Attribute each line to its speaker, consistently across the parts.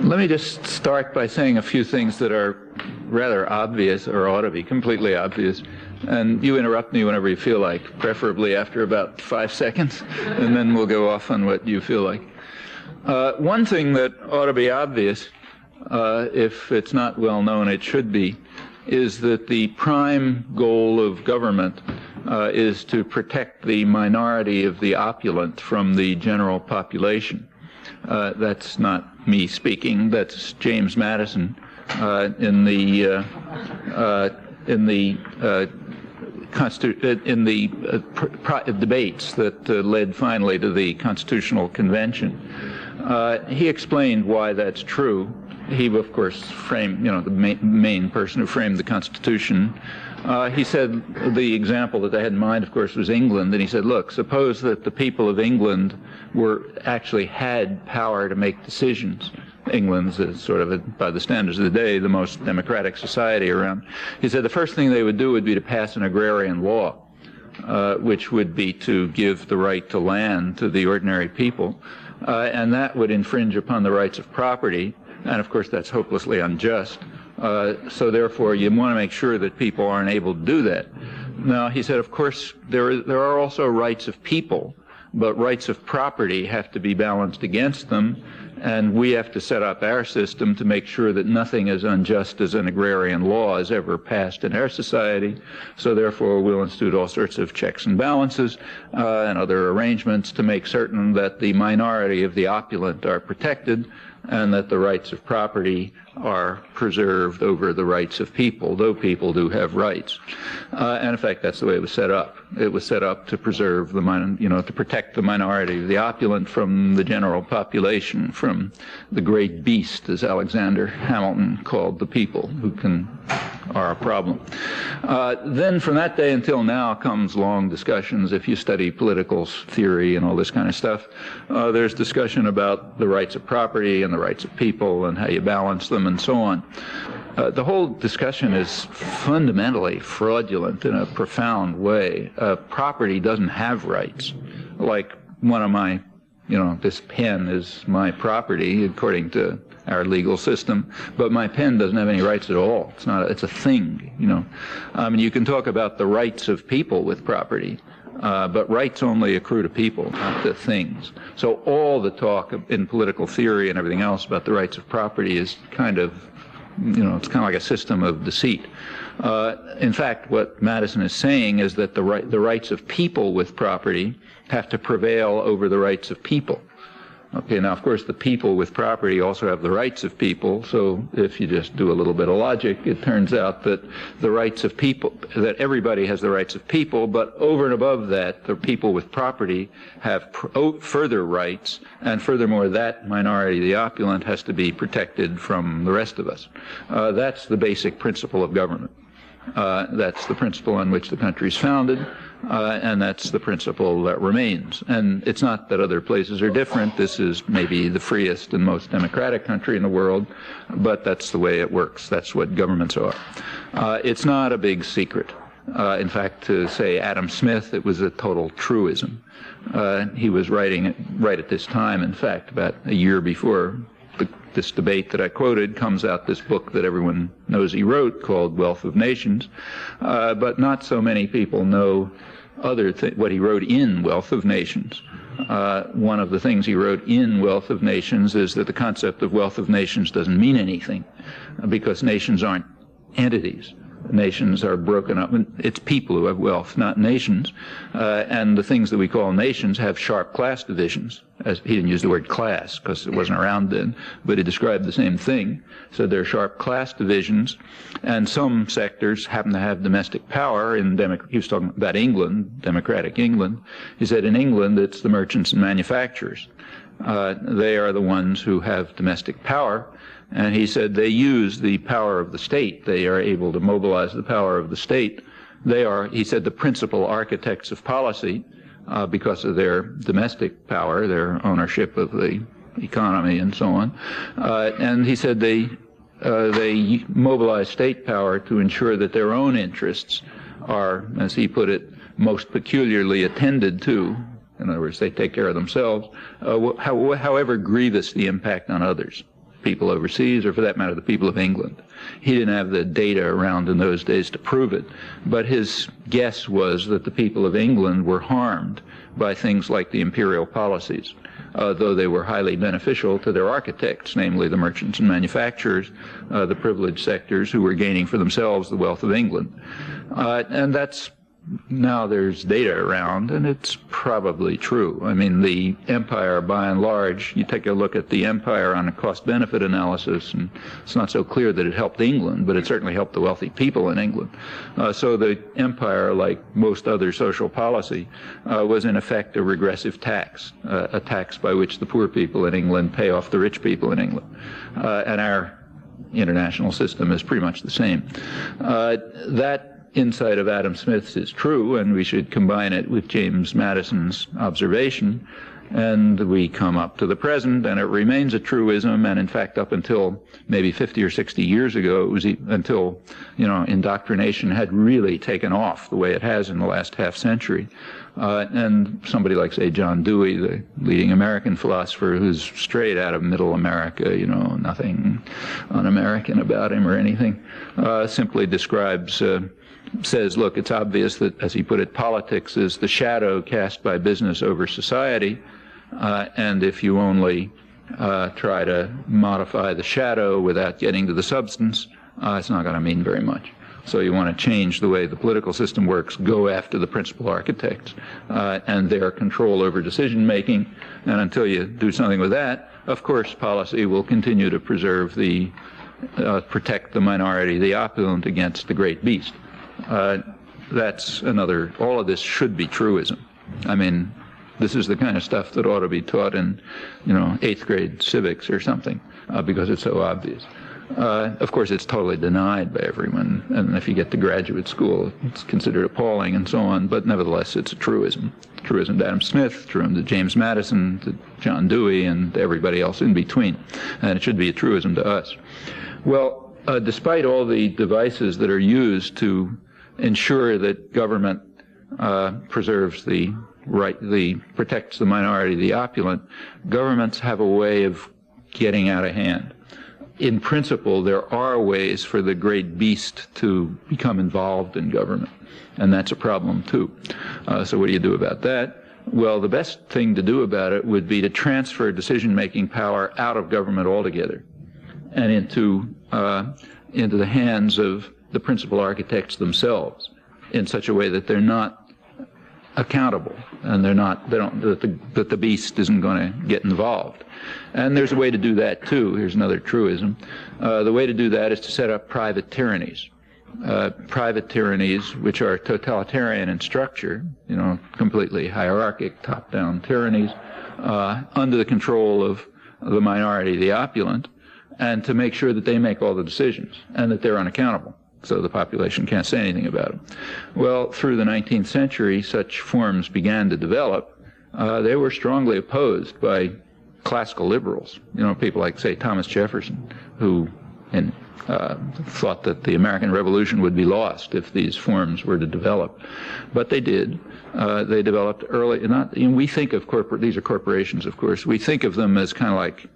Speaker 1: Let me just start by saying a few things that are rather obvious, or ought to be completely obvious. And you interrupt me whenever you feel like, preferably after about 5 seconds, and then we'll go off on what you feel like. One thing that ought to be obvious, if it's not well known, it should be, is that the prime goal of government is to protect the minority of the opulent from the general population. That's not me speaking. That's James Madison in the debates that led finally to the Constitutional Convention. He explained why that's true. He, of course, framed, the main person who framed the Constitution. He said the example that they had in mind, of course, was England. And he said, look, suppose that the people of England actually had power to make decisions. England's sort of, by the standards of the day, the most democratic society around. He said the first thing they would do would be to pass an agrarian law, which would be to give the right to land to the ordinary people. And that would infringe upon the rights of property. And of course, that's hopelessly unjust. So therefore, you want to make sure that people aren't able to do that. Now, he said, of course, there are also rights of people, but rights of property have to be balanced against them. And we have to set up our system to make sure that nothing as unjust as an agrarian law is ever passed in our society. So therefore, we'll institute all sorts of checks and balances and other arrangements to make certain that the minority of the opulent are protected and that the rights of property are preserved over the rights of people, though people do have rights. And in fact, that's the way it was set up. It was set up to preserve to protect the minority of the opulent from the general population, from the great beast, as Alexander Hamilton called the people, who are a problem. Then from that day until now comes long discussions. If you study political theory and all this kind of stuff, there's discussion about the rights of property and the rights of people and how you balance them and so on. The whole discussion is fundamentally fraudulent in a profound way. Property doesn't have rights. Like one of my, this pen is my property according to our legal system, but my pen doesn't have any rights at all. It's a thing, you can talk about the rights of people with property, but rights only accrue to people, not to things. So all the talk in political theory and everything else about the rights of property is kind of, it's kind of like a system of deceit. In fact, what Madison is saying is that the rights of people with property have to prevail over the rights of people. Okay, now, of course, the people with property also have the rights of people, so if you just do a little bit of logic, it turns out that the rights of people, that everybody has the rights of people, but over and above that, the people with property have further rights, and furthermore, that minority, the opulent, has to be protected from the rest of us. That's the basic principle of government. That's the principle on which the country is founded. And that's the principle that remains. And it's not that other places are different. This is maybe the freest and most democratic country in the world, but that's the way it works. That's what governments are. It's not a big secret. In fact, to say Adam Smith, it was a total truism. He was writing right at this time, in fact, about a year before this debate that I quoted, comes out this book that everyone knows he wrote called Wealth of Nations, but not so many people know what he wrote in Wealth of Nations. One of the things he wrote in Wealth of Nations is that the concept of wealth of nations doesn't mean anything, because nations aren't entities. Nations are broken up. It's people who have wealth, not nations. And the things that we call nations have sharp class divisions. He didn't use the word class because it wasn't around then, but he described the same thing. So there are sharp class divisions, and some sectors happen to have domestic power. He was talking about England, democratic England. He said in England it's the merchants and manufacturers. They are the ones who have domestic power. And he said they use the power of the state. They are able to mobilize the power of the state. They are, he said, the principal architects of policy because of their domestic power, their ownership of the economy and so on. And he said they mobilize state power to ensure that their own interests are, as he put it, most peculiarly attended to. In other words, they take care of themselves, however grievous the impact on others. people overseas, or for that matter, the people of England. He didn't have the data around in those days to prove it, but his guess was that the people of England were harmed by things like the imperial policies, though they were highly beneficial to their architects, namely the merchants and manufacturers, the privileged sectors who were gaining for themselves the wealth of England. And that's now there's data around, and it's probably true. I mean, the empire, by and large, you take a look at the empire on a cost-benefit analysis, and it's not so clear that it helped England, but it certainly helped the wealthy people in England. So the empire, like most other social policy, was in effect a regressive tax, a tax by which the poor people in England pay off the rich people in England. And our international system is pretty much the same. That insight of Adam Smith's is true, and we should combine it with James Madison's observation, and we come up to the present, and it remains a truism. And in fact, up until maybe 50 or 60 years ago, it was until, indoctrination had really taken off the way it has in the last half century. And somebody like, say, John Dewey, the leading American philosopher, who's straight out of middle America, nothing un-American about him or anything, simply describes says, look, it's obvious that, as he put it, politics is the shadow cast by business over society, and if you only try to modify the shadow without getting to the substance, it's not going to mean very much. So you want to change the way the political system works, go after the principal architects and their control over decision-making, and until you do something with that, of course, policy will continue to protect the minority, the opulent, against the great beast. That's another, all of this should be truism. I mean, this is the kind of stuff that ought to be taught in, 8th grade civics or something, because it's so obvious. Of course, it's totally denied by everyone, and if you get to graduate school, it's considered appalling and so on, but nevertheless, it's a truism. Truism to Adam Smith, truism to James Madison, to John Dewey, and everybody else in between, and it should be a truism to us. Well, despite all the devices that are used to ensure that government protects the minority, the opulent, governments have a way of getting out of hand. In principle, there are ways for the great beast to become involved in government, and that's a problem too. So what do you do about that? Well, the best thing to do about it would be to transfer decision-making power out of government altogether and into the hands of the principal architects themselves, in such a way that they're not accountable, and that the beast isn't going to get involved. And there's a way to do that too. Here's another truism. The way to do that is to set up private tyrannies. Private tyrannies which are totalitarian in structure, completely hierarchic, top-down tyrannies, under the control of the minority, the opulent, and to make sure that they make all the decisions and that they're unaccountable, so the population can't say anything about them. Well, through the 19th century, such forms began to develop. They were strongly opposed by classical liberals, people like, say, Thomas Jefferson, who thought that the American Revolution would be lost if these forms were to develop. But they did. They developed early. We think of these are corporations, of course. We think of them as kind of like,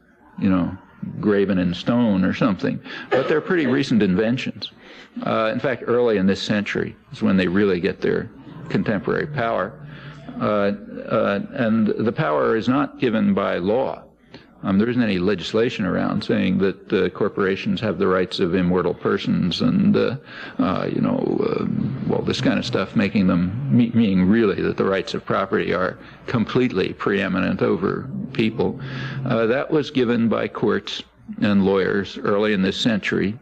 Speaker 1: graven in stone or something, but they're pretty recent inventions. In fact, early in this century is when they really get their contemporary power. And the power is not given by law. There isn't any legislation around saying that corporations have the rights of immortal persons and, this kind of stuff, meaning really that the rights of property are completely preeminent over people. That was given by courts and lawyers early in this century.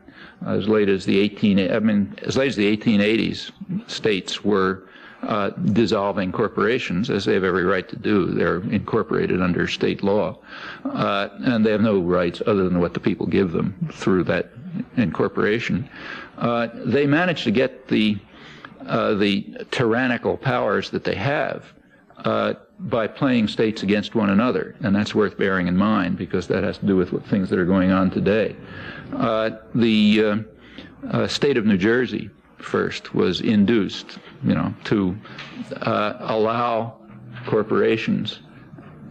Speaker 1: As late as the 1880s, states were dissolving corporations, as they have every right to do. They're incorporated under state law, and they have no rights other than what the people give them through that incorporation. They managed to get the tyrannical powers that they have by playing states against one another, and that's worth bearing in mind because that has to do with things that are going on today. The state of New Jersey first was induced, to allow corporations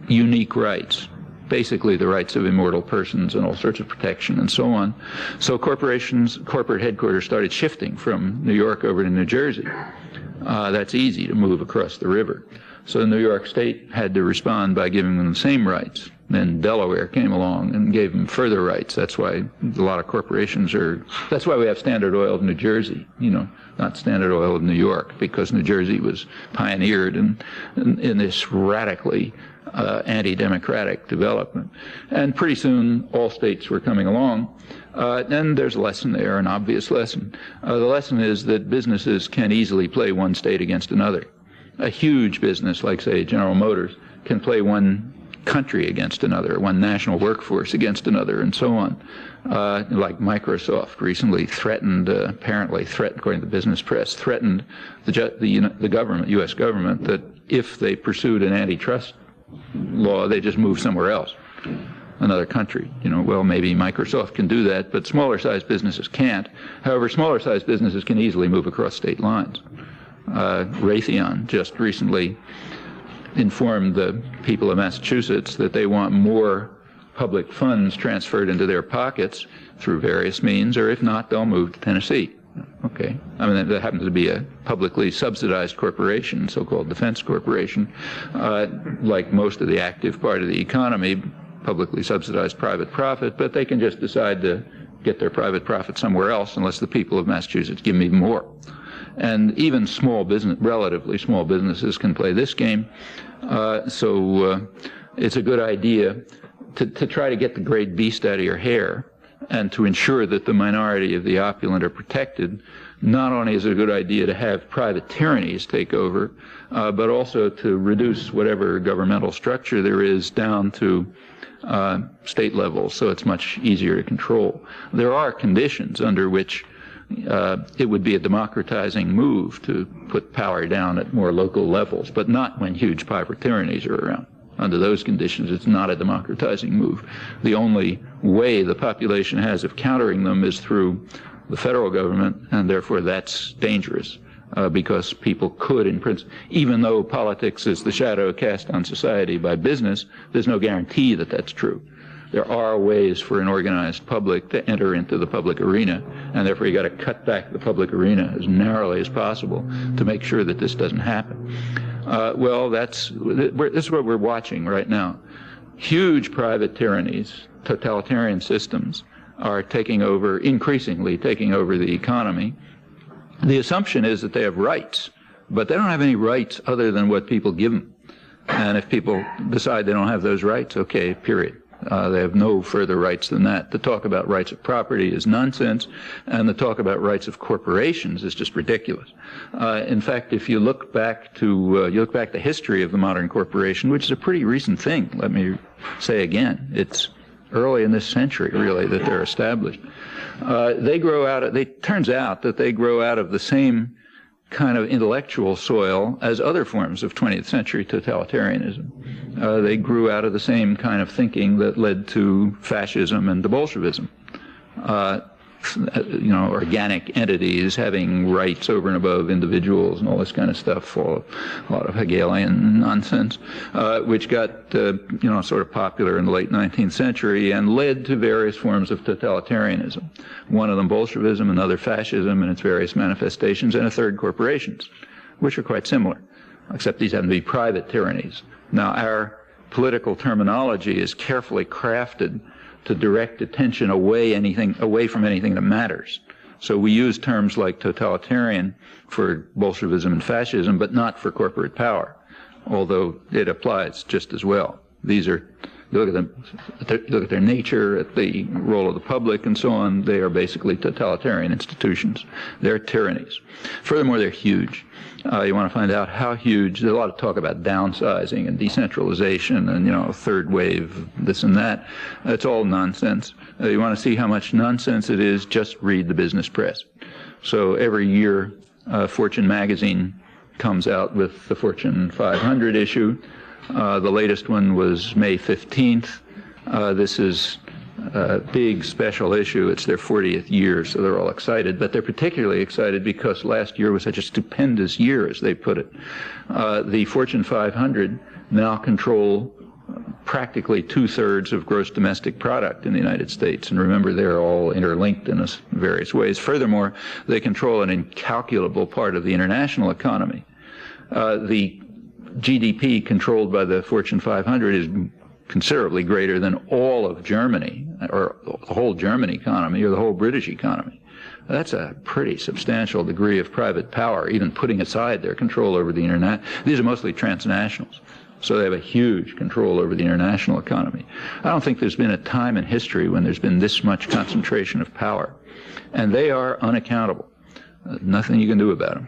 Speaker 1: unique rights basically the rights of immortal persons and all sorts of protection and so on. So corporate headquarters started shifting from New York over to New Jersey. That's easy to move across the river. So New York State had to respond by giving them the same rights. Then Delaware came along and gave them further rights. That's why a lot of corporations that's why we have Standard Oil of New Jersey, not Standard Oil of New York, because New Jersey was pioneered in this radically anti-democratic development. And pretty soon all states were coming along. And there's a lesson there, an obvious lesson. The lesson is that businesses can easily play one state against another. A huge business like, say, General Motors can play one country against another, one national workforce against another, and so on. Like Microsoft recently apparently threatened, according to the business press, threatened the government, U.S. government, that if they pursued an antitrust law, they just move somewhere else, another country. Well, maybe Microsoft can do that, but smaller-sized businesses can't. However, smaller-sized businesses can easily move across state lines. Raytheon just recently informed the people of Massachusetts that they want more public funds transferred into their pockets through various means, or if not, they'll move to Tennessee. Okay. I mean, that happens to be a publicly subsidized corporation, so-called defense corporation, like most of the active part of the economy, publicly subsidized private profit, but they can just decide to get their private profit somewhere else unless the people of Massachusetts give them even more. And even relatively small businesses can play this game. So it's a good idea to try to get the great beast out of your hair and to ensure that the minority of the opulent are protected. Not only is it a good idea to have private tyrannies take over, but also to reduce whatever governmental structure there is down to state level, so it's much easier to control. There are conditions under which it would be a democratizing move to put power down at more local levels, but not when huge private tyrannies are around. Under those conditions, it's not a democratizing move. The only way the population has of countering them is through the federal government, and therefore that's dangerous, because people could, in principle, even though politics is the shadow cast on society by business, there's no guarantee that that's true. There are ways for an organized public to enter into the public arena, and therefore you got to cut back the public arena as narrowly as possible to make sure that this doesn't happen. Well, this is what we're watching right now. Huge private tyrannies, totalitarian systems, are increasingly taking over the economy. The assumption is that they have rights, but they don't have any rights other than what people give them. And if people decide they don't have those rights, okay, period. They have no further rights than that. The talk about rights of property is nonsense, and the talk about rights of corporations is just ridiculous. In fact, if you look back to the history of the modern corporation, which is a pretty recent thing, let me say again, it's early in this century, really, that they're established. Turns out that they grow out of the same kind of intellectual soil as other forms of 20th century totalitarianism. They grew out of the same kind of thinking that led to fascism and to Bolshevism. Organic entities having rights over and above individuals and all this kind of stuff, a lot of Hegelian nonsense, which got sort of popular in the late 19th century and led to various forms of totalitarianism. One of them Bolshevism, another fascism in its various manifestations, and a third corporations, which are quite similar, except these happen to be private tyrannies. Now, our political terminology is carefully crafted to direct attention away from anything that matters. So we use terms like totalitarian for Bolshevism and fascism, but not for corporate power, although it applies just as well. These are, you look at their nature, at the role of the public, and so on. They are basically totalitarian institutions. They're tyrannies. Furthermore, they're huge. You want to find out how huge. There's a lot of talk about downsizing and decentralization and, third wave, this and that. It's all nonsense. You want to see how much nonsense it is, just read the business press. So every year, Fortune magazine comes out with the Fortune 500 issue. The latest one was May 15th. This is a big special issue. It's their 40th year, so they're all excited. But they're particularly excited because last year was such a stupendous year, as they put it. The Fortune 500 now control practically 2/3 of gross domestic product in the United States. And remember, they're all interlinked in various ways. Furthermore, they control an incalculable part of the international economy. The GDP controlled by the Fortune 500 is considerably greater than all of Germany, or the whole German economy, or the whole British economy. That's a pretty substantial degree of private power, even putting aside their control over the internet. These are mostly transnationals, so they have a huge control over the international economy. I don't think there's been a time in history when there's been this much concentration of power, and they are unaccountable. Nothing you can do about them.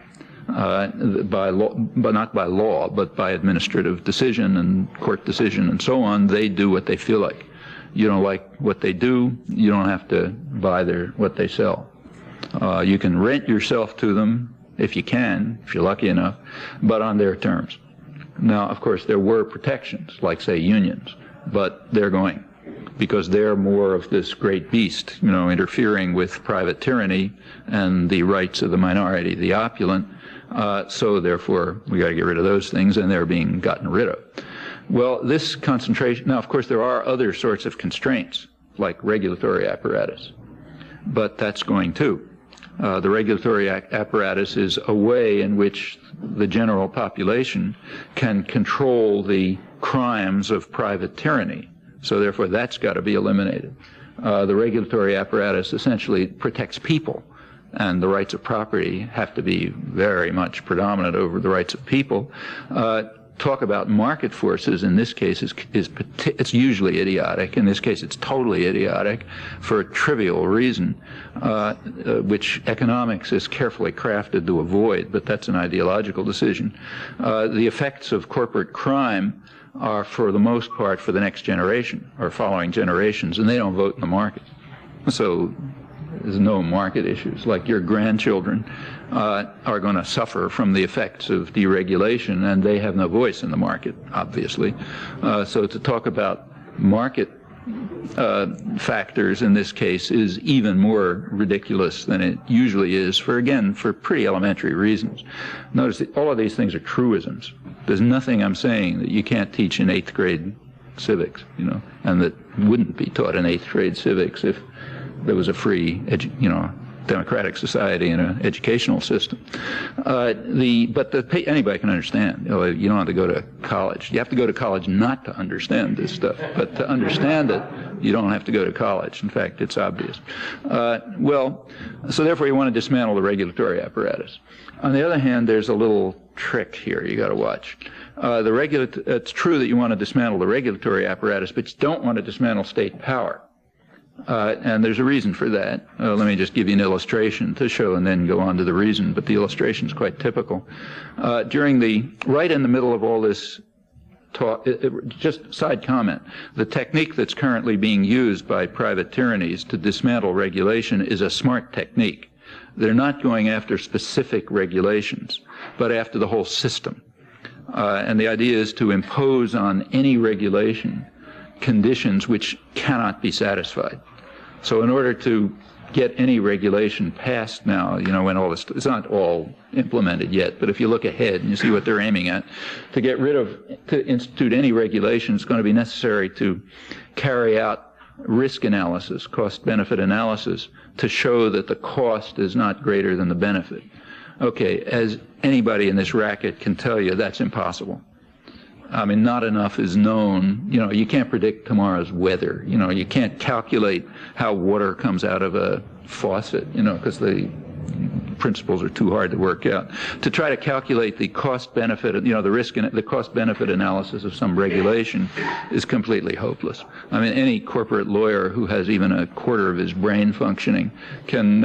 Speaker 1: By law, but not by law, but by administrative decision and court decision and so on. They do what they feel like. You don't like what they do, you don't have to buy what they sell. You can rent yourself to them if you can, if you're lucky enough, but on their terms. Now, of course, there were protections, like, say, unions, but they're going, because they're more of this great beast, interfering with private tyranny and the rights of the minority, the opulent. So therefore, we got to get rid of those things, and they're being gotten rid of. Well, this concentration, now, of course, there are other sorts of constraints, like regulatory apparatus, but that's going too. The regulatory apparatus is a way in which the general population can control the crimes of private tyranny. So therefore, that's got to be eliminated. The regulatory apparatus essentially protects people, and the rights of property have to be very much predominant over the rights of people. Talk about market forces in this case it's usually idiotic. In this case, it's totally idiotic for a trivial reason, which economics is carefully crafted to avoid, but that's an ideological decision. The effects of corporate crime are, for the most part, for the next generation or following generations, and they don't vote in the market. So there's no market issues. Like, your grandchildren are going to suffer from the effects of deregulation, and they have no voice in the market, obviously. So to talk about market factors in this case is even more ridiculous than it usually is, for pretty elementary reasons. Notice that all of these things are truisms. There's nothing I'm saying that you can't teach in 8th grade civics, and that wouldn't be taught in 8th grade civics if there was a free, democratic society and an educational system. Anybody can understand. You don't have to go to college. You have to go to college not to understand this stuff, but to understand it, you don't have to go to college. In fact, it's obvious. So therefore, you want to dismantle the regulatory apparatus. On the other hand, there's a little trick here you got to watch. It's true that you want to dismantle the regulatory apparatus, but you don't want to dismantle state power. And there's a reason for that. Let me just give you an illustration to show and then go on to the reason, but the illustration is quite typical. Right in the middle of all this talk, just side comment, the technique that's currently being used by private tyrannies to dismantle regulation is a smart technique. They're not going after specific regulations, but after the whole system. And the idea is to impose on any regulation conditions which cannot be satisfied. So in order to get any regulation passed now, when all this, it's not all implemented yet, but if you look ahead and you see what they're aiming at, to institute any regulation, it's going to be necessary to carry out risk analysis, cost-benefit analysis, to show that the cost is not greater than the benefit. Okay, as anybody in this racket can tell you, that's impossible. I mean, not enough is known. You can't predict tomorrow's weather. You can't calculate how water comes out of a faucet, because the principles are too hard to work out. To try to calculate the cost-benefit, the risk and the cost-benefit analysis of some regulation is completely hopeless. I mean, any corporate lawyer who has even a quarter of his brain functioning can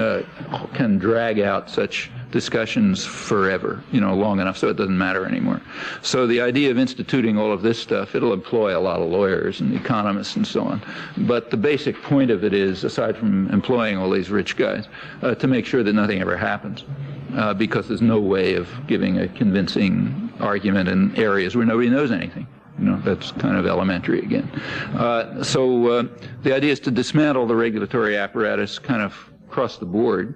Speaker 1: drag out such discussions forever, long enough so it doesn't matter anymore. So the idea of instituting all of this stuff, it'll employ a lot of lawyers and economists and so on. But the basic point of it is, aside from employing all these rich guys, to make sure that nothing ever happens, because there's no way of giving a convincing argument in areas where nobody knows anything. That's kind of elementary again. So the idea is to dismantle the regulatory apparatus kind of across the board.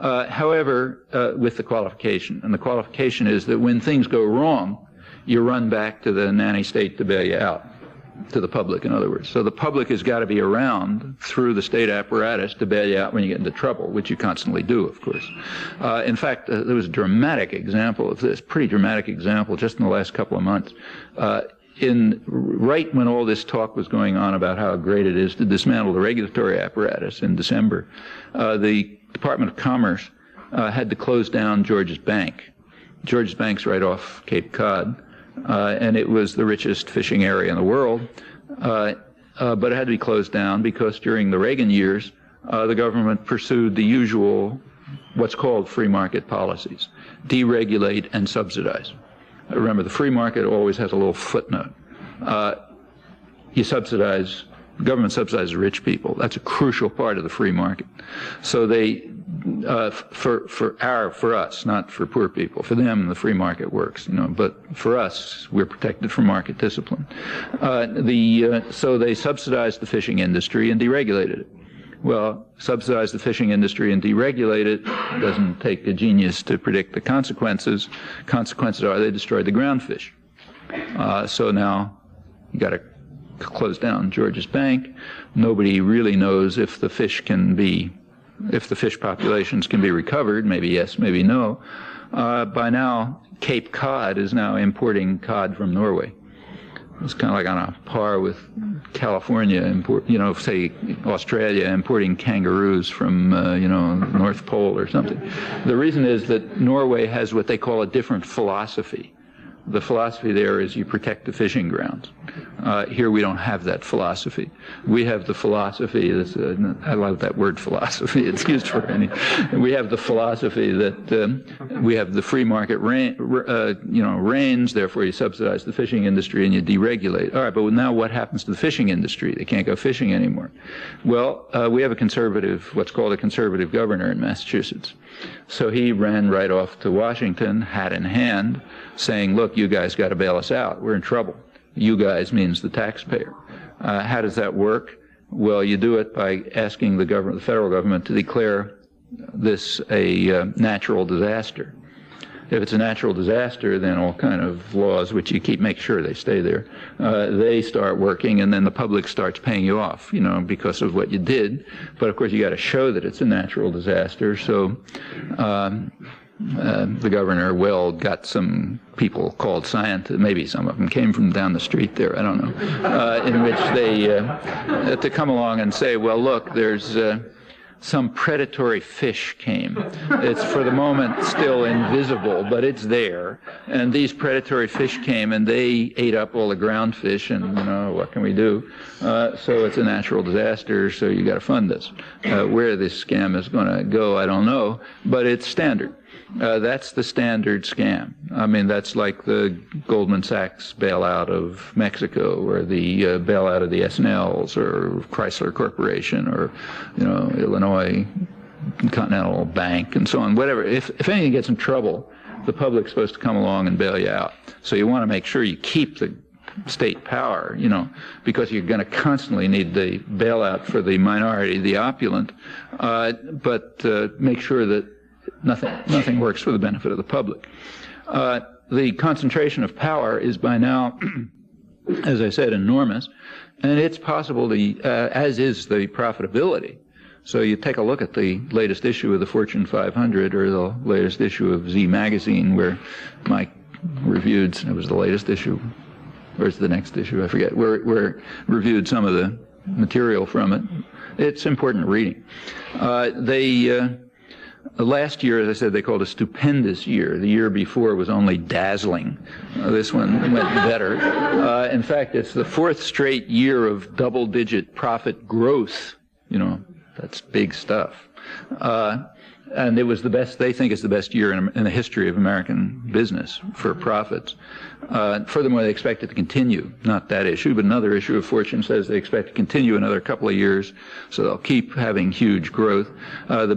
Speaker 1: However, with the qualification. And the qualification is that when things go wrong, you run back to the nanny state to bail you out. to the public, in other words. So the public has got to be around through the state apparatus to bail you out when you get into trouble, which you constantly do, of course. In fact, there was a dramatic example of this, pretty dramatic example, just in the last couple of months. Right when all this talk was going on about how great it is to dismantle the regulatory apparatus in December, the Department of Commerce had to close down George's Bank. George's Bank's right off Cape Cod, and it was the richest fishing area in the world, but it had to be closed down because during the Reagan years, the government pursued the usual, what's called free market policies, deregulate and subsidize. Remember, the free market always has a little footnote. You subsidize, the government subsidizes rich people. That's a crucial part of the free market. So they, for us, not for poor people. For them, the free market works, but for us, we're protected from market discipline. So they subsidized the fishing industry and deregulated it. Well, subsidize the fishing industry and deregulate it doesn't take a genius to predict the consequences. Consequences are they destroyed the ground fish. So now you got to close down George's Bank. Nobody really knows if the fish populations can be recovered. Maybe yes, maybe no. By now, Cape Cod is now importing cod from Norway. It's kind of like on a par with California, say Australia importing kangaroos from, North Pole or something. The reason is that Norway has what they call a different philosophy. The philosophy there is you protect the fishing grounds. Here we don't have that philosophy. We have the philosophy, I love that word philosophy, it's used for any. We have the philosophy that we have the free market reigns, therefore you subsidize the fishing industry and you deregulate. All right, but now what happens to the fishing industry? They can't go fishing anymore. Well, we have what's called a conservative governor in Massachusetts. So he ran right off to Washington, hat in hand, saying, look, you guys got to bail us out. We're in trouble. You guys means the taxpayer. How does that work? Well, you do it by asking the federal government, to declare this a natural disaster. If it's a natural disaster, then all kind of laws, which you make sure they stay there, they start working, and then the public starts paying you off, because of what you did. But of course, you got to show that it's a natural disaster. So the governor, got some people called scientists, maybe some of them came from down the street there, I don't know, in which they, to come along and say, well, look, there's some predatory fish came. It's for the moment still invisible, but it's there. And these predatory fish came and they ate up all the ground fish, and what can we do? So it's a natural disaster, so you got to fund this. Where this scam is going to go, I don't know, but it's standard. That's the standard scam. I mean, that's like the Goldman Sachs bailout of Mexico, or the bailout of the S&Ls, or Chrysler Corporation, or, Illinois Continental Bank, and so on. Whatever. If anything gets in trouble, the public's supposed to come along and bail you out. So you want to make sure you keep the state power, because you're going to constantly need the bailout for the minority, the opulent, but make sure that nothing works for the benefit of the public. The concentration of power is by now, as I said, enormous, and it's possible to, as is the profitability. So you take a look at the latest issue of the Fortune 500 or the latest issue of Z Magazine, where Mike reviewed, it was the latest issue, where's the next issue, I forget, where reviewed some of the material from it. It's important reading. Last year, as I said, they called a stupendous year. The year before was only dazzling. This one went better. In fact, it's the fourth straight year of double-digit profit growth. That's big stuff. And it was the best, they think it's the best year in the history of American business for profits. Furthermore, they expect it to continue. Not that issue, but another issue of Fortune says they expect to continue another couple of years, so they'll keep having huge growth. The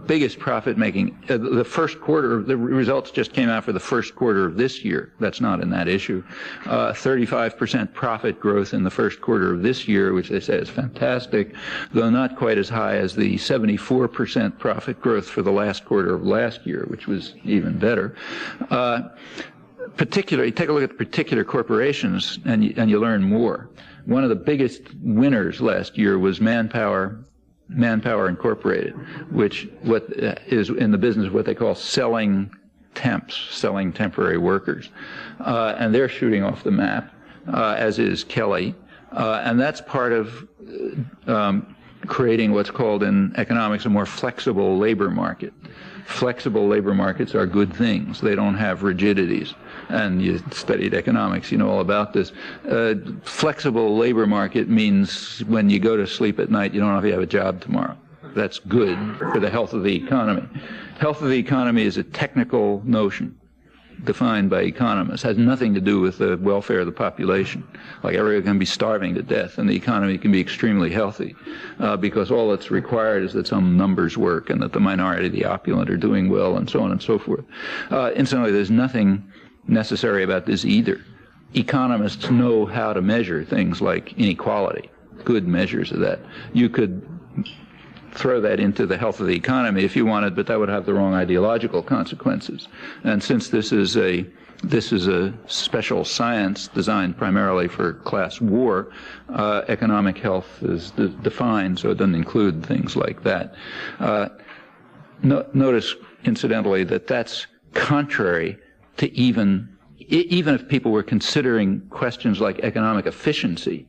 Speaker 1: biggest profit making, the first quarter, the results just came out for the first quarter of this year. That's not in that issue. 35% profit growth in the first quarter of this year, which they say is fantastic, though not quite as high as the 74% profit growth for the last quarter of last year, which was even better. particularly, take a look at particular corporations and you learn more. One of the biggest winners last year was Manpower Incorporated, which is in the business of what they call selling temps, selling temporary workers. And they're shooting off the map, as is Kelly. And that's part of creating what's called in economics a more flexible labor market. Flexible labor markets are good things. They don't have rigidities. And you studied economics, you know all about this. Flexible labor market means when you go to sleep at night, you don't know if you have a job tomorrow. That's good for the health of the economy. Health of the economy is a technical notion defined by economists. It has nothing to do with the welfare of the population. Like everyone can be starving to death, and the economy can be extremely healthy because all that's required is that some numbers work and that the minority of the opulent are doing well and so on and so forth. Incidentally, there's nothing necessary about this either. Economists know how to measure things like inequality, good measures of that. You could throw that into the health of the economy if you wanted, but that would have the wrong ideological consequences. And since this is a special science designed primarily for class war, economic health is defined, so it doesn't include things like that. Notice, incidentally, that that's contrary to even if people were considering questions like economic efficiency,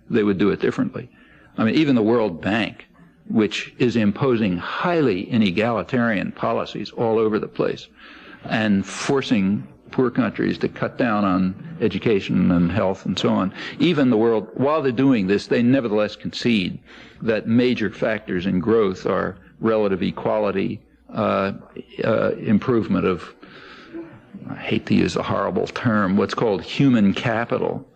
Speaker 1: they would do it differently. I mean, even the World Bank, which is imposing highly inegalitarian policies all over the place and forcing poor countries to cut down on education and health and so on. Even the world, while they're doing this, they nevertheless concede that major factors in growth are relative equality, improvement of, I hate to use a horrible term, what's called human capital.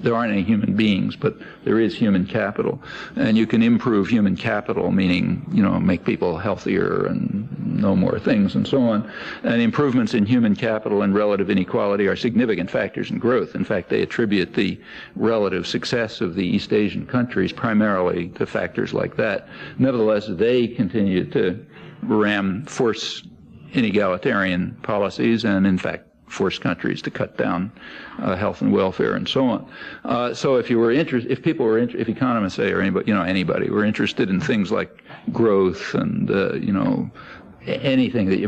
Speaker 1: There aren't any human beings, but there is human capital. And you can improve human capital, meaning, you know, make people healthier and know more things and so on. And improvements in human capital and relative inequality are significant factors in growth. In fact, they attribute the relative success of the East Asian countries primarily to factors like that. Nevertheless, they continue to force inegalitarian policies and, in fact, force countries to cut down health and welfare and so on. So if if economists say, or anybody were interested in things like growth and anything that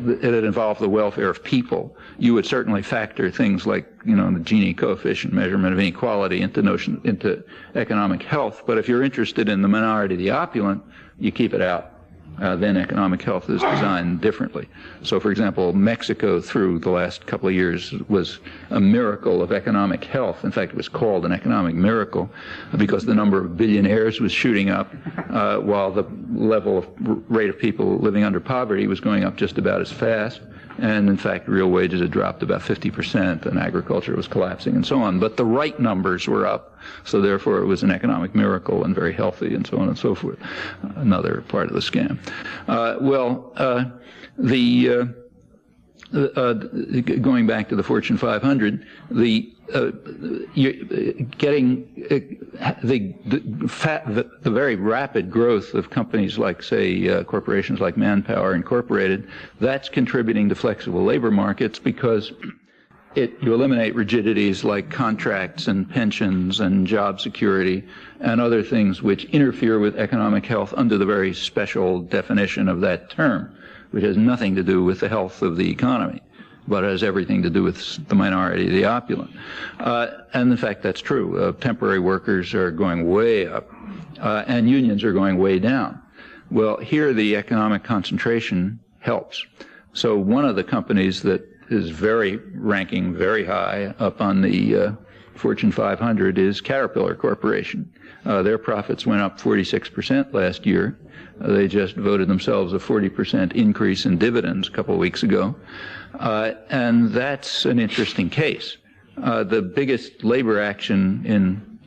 Speaker 1: that involved the welfare of people, you would certainly factor things like the Gini coefficient measurement of inequality into economic health. But if you're interested in the minority, the opulent, you keep it out. Then economic health is designed differently. So, for example, Mexico through the last couple of years was a miracle of economic health. In fact, it was called an economic miracle because the number of billionaires was shooting up while the rate of people living under poverty was going up just about as fast. And in fact, real wages had dropped about 50% and agriculture was collapsing and so on. But the right numbers were up, so therefore it was an economic miracle and very healthy and so on and so forth. Another part of the scam. Going back to the Fortune 500, the very rapid growth of companies like, say, corporations like Manpower Incorporated, that's contributing to flexible labor markets because you eliminate rigidities like contracts and pensions and job security and other things which interfere with economic health under the very special definition of that term, which has nothing to do with the health of the economy, but has everything to do with the minority, the opulent. And in fact, that's true. Temporary workers are going way up, and unions are going way down. Well, here the economic concentration helps. So one of the companies that is ranking very high up on the Fortune 500 is Caterpillar Corporation. Their profits went up 46% last year. They just voted themselves a 40% increase in dividends a couple of weeks ago. And that's an interesting case. The biggest labor action in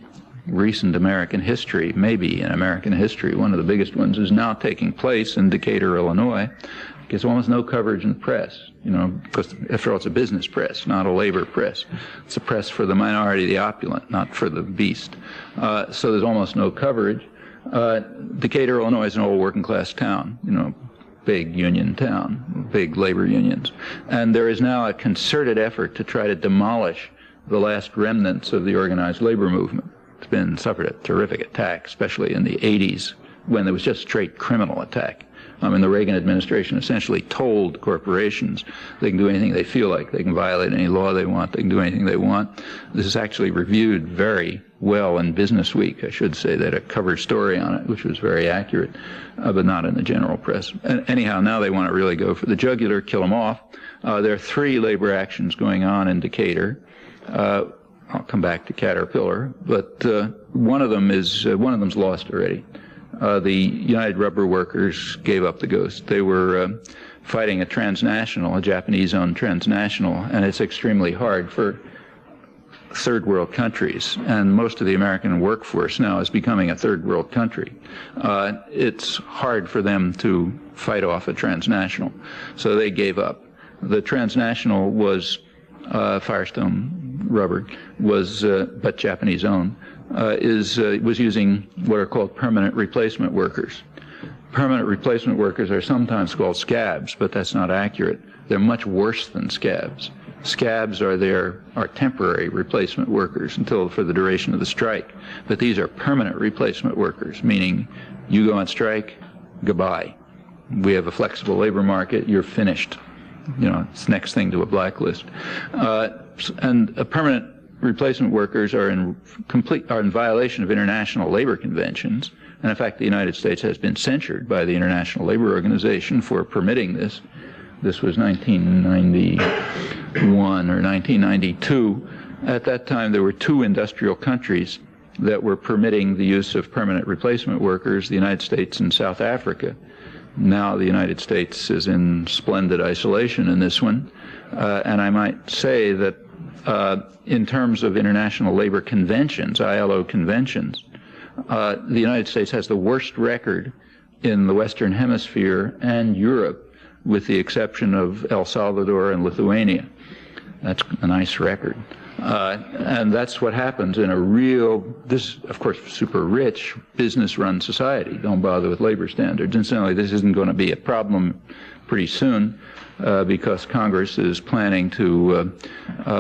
Speaker 1: recent American history, maybe in American history, one of the biggest ones is now taking place in Decatur, Illinois. Gets almost no coverage in the press, because after all, it's a business press, not a labor press. It's a press for the minority, the opulent, not for the beast. So there's almost no coverage. Decatur, Illinois is an old working class town, big union town, big labor unions. And there is now a concerted effort to try to demolish the last remnants of the organized labor movement. It's suffered a terrific attack, especially in the 80s, when there was just straight criminal attack. I mean, the Reagan administration essentially told corporations they can do anything they feel like. They can violate any law they want. They can do anything they want. This is actually reviewed very well in Business Week, I should say. They had a cover story on it, which was very accurate, but not in the general press. And anyhow, now they want to really go for the jugular, kill them off. There are 3 labor actions going on in Decatur. I'll come back to Caterpillar, but one of them's lost already. The United Rubber Workers gave up the ghost. They were fighting a transnational, a Japanese-owned transnational, and it's extremely hard for third world countries, and most of the American workforce now is becoming a third world country. It's hard for them to fight off a transnational, so they gave up. The transnational was Firestone Rubber, but Japanese-owned. Was using what are called permanent replacement workers. Permanent replacement workers are sometimes called scabs, but that's not accurate. They're much worse than scabs. Scabs are temporary replacement workers for the duration of the strike. But these are permanent replacement workers, meaning you go on strike, goodbye. We have a flexible labor market, you're finished. It's the next thing to a blacklist. And a permanent replacement workers are in violation of international labor conventions, and in fact the United States has been censured by the International Labor Organization for permitting this. This was 1991 or 1992. At that time there were 2 industrial countries that were permitting the use of permanent replacement workers, the United States and South Africa. Now the United States is in splendid isolation in this one, and I might say that in terms of international labor conventions, ILO conventions, the United States has the worst record in the Western Hemisphere and Europe, with the exception of El Salvador and Lithuania. That's a nice record. And that's what happens in this, of course, super rich, business-run society. Don't bother with labor standards. Incidentally, this isn't going to be a problem pretty soon, because Congress is planning to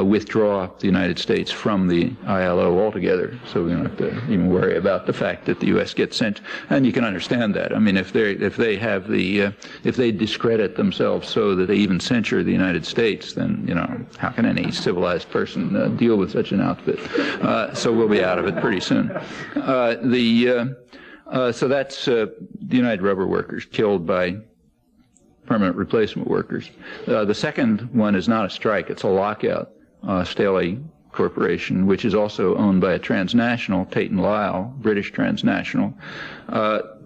Speaker 1: withdraw the United States from the ILO altogether. So we don't have to even worry about the fact that the U.S. gets sent. And you can understand that. I mean, if they discredit themselves so that they even censure the United States, then how can any civilized person deal with such an outfit? So we'll be out of it pretty soon. So that's the United Rubber Workers killed by permanent replacement workers. The second one is not a strike, it's a lockout. Staley Corporation, which is also owned by a transnational, Tate & Lyle, British transnational.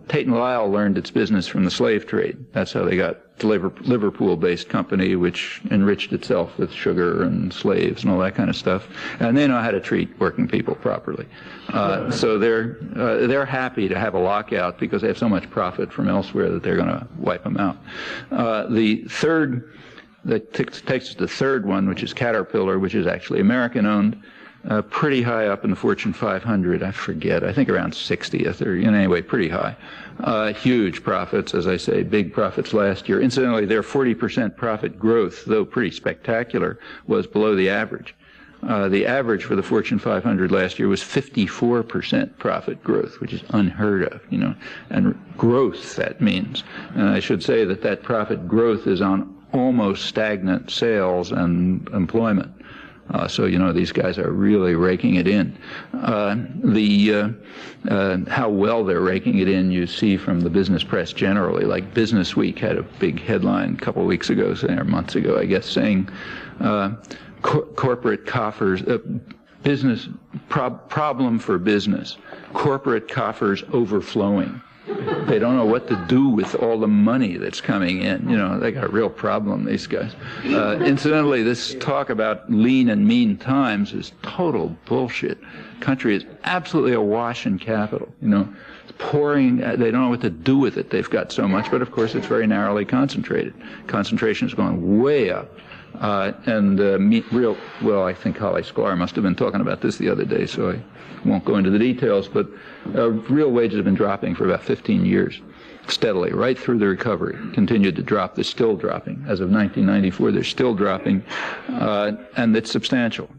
Speaker 1: Tate & Lyle learned its business from the slave trade. That's how they got the Liverpool-based company, which enriched itself with sugar and slaves and all that kind of stuff. And they know how to treat working people properly. So they're happy to have a lockout because they have so much profit from elsewhere that they're going to wipe them out. That takes us to the third one, which is Caterpillar, which is actually American-owned, pretty high up in the Fortune 500. I forget. I think around 60th, or anyway, pretty high. Huge profits, as I say, big profits last year. Incidentally, their 40% profit growth, though pretty spectacular, was below the average. The average for the Fortune 500 last year was 54% profit growth, which is unheard of, and growth, that means. And I should say that profit growth is on almost stagnant sales and employment. So these guys are really raking it in. How well they're raking it in you see from the business press generally. Like Business Week had a big headline a couple of weeks ago, or months ago, I guess, saying corporate coffers, business problem for business, corporate coffers overflowing. They don't know what to do with all the money that's coming in. They got a real problem, these guys. Incidentally, this talk about lean and mean times is total bullshit. The country is absolutely awash in capital. It's pouring. They don't know what to do with it. They've got so much, but of course it's very narrowly concentrated. Concentration is going way up. I think Holly Sklar must have been talking about this the other day, so I won't go into the details, but real wages have been dropping for about 15 years. steadily right through the recovery, continued to drop. They're still dropping. As of 1994, they're still dropping, and it's substantial.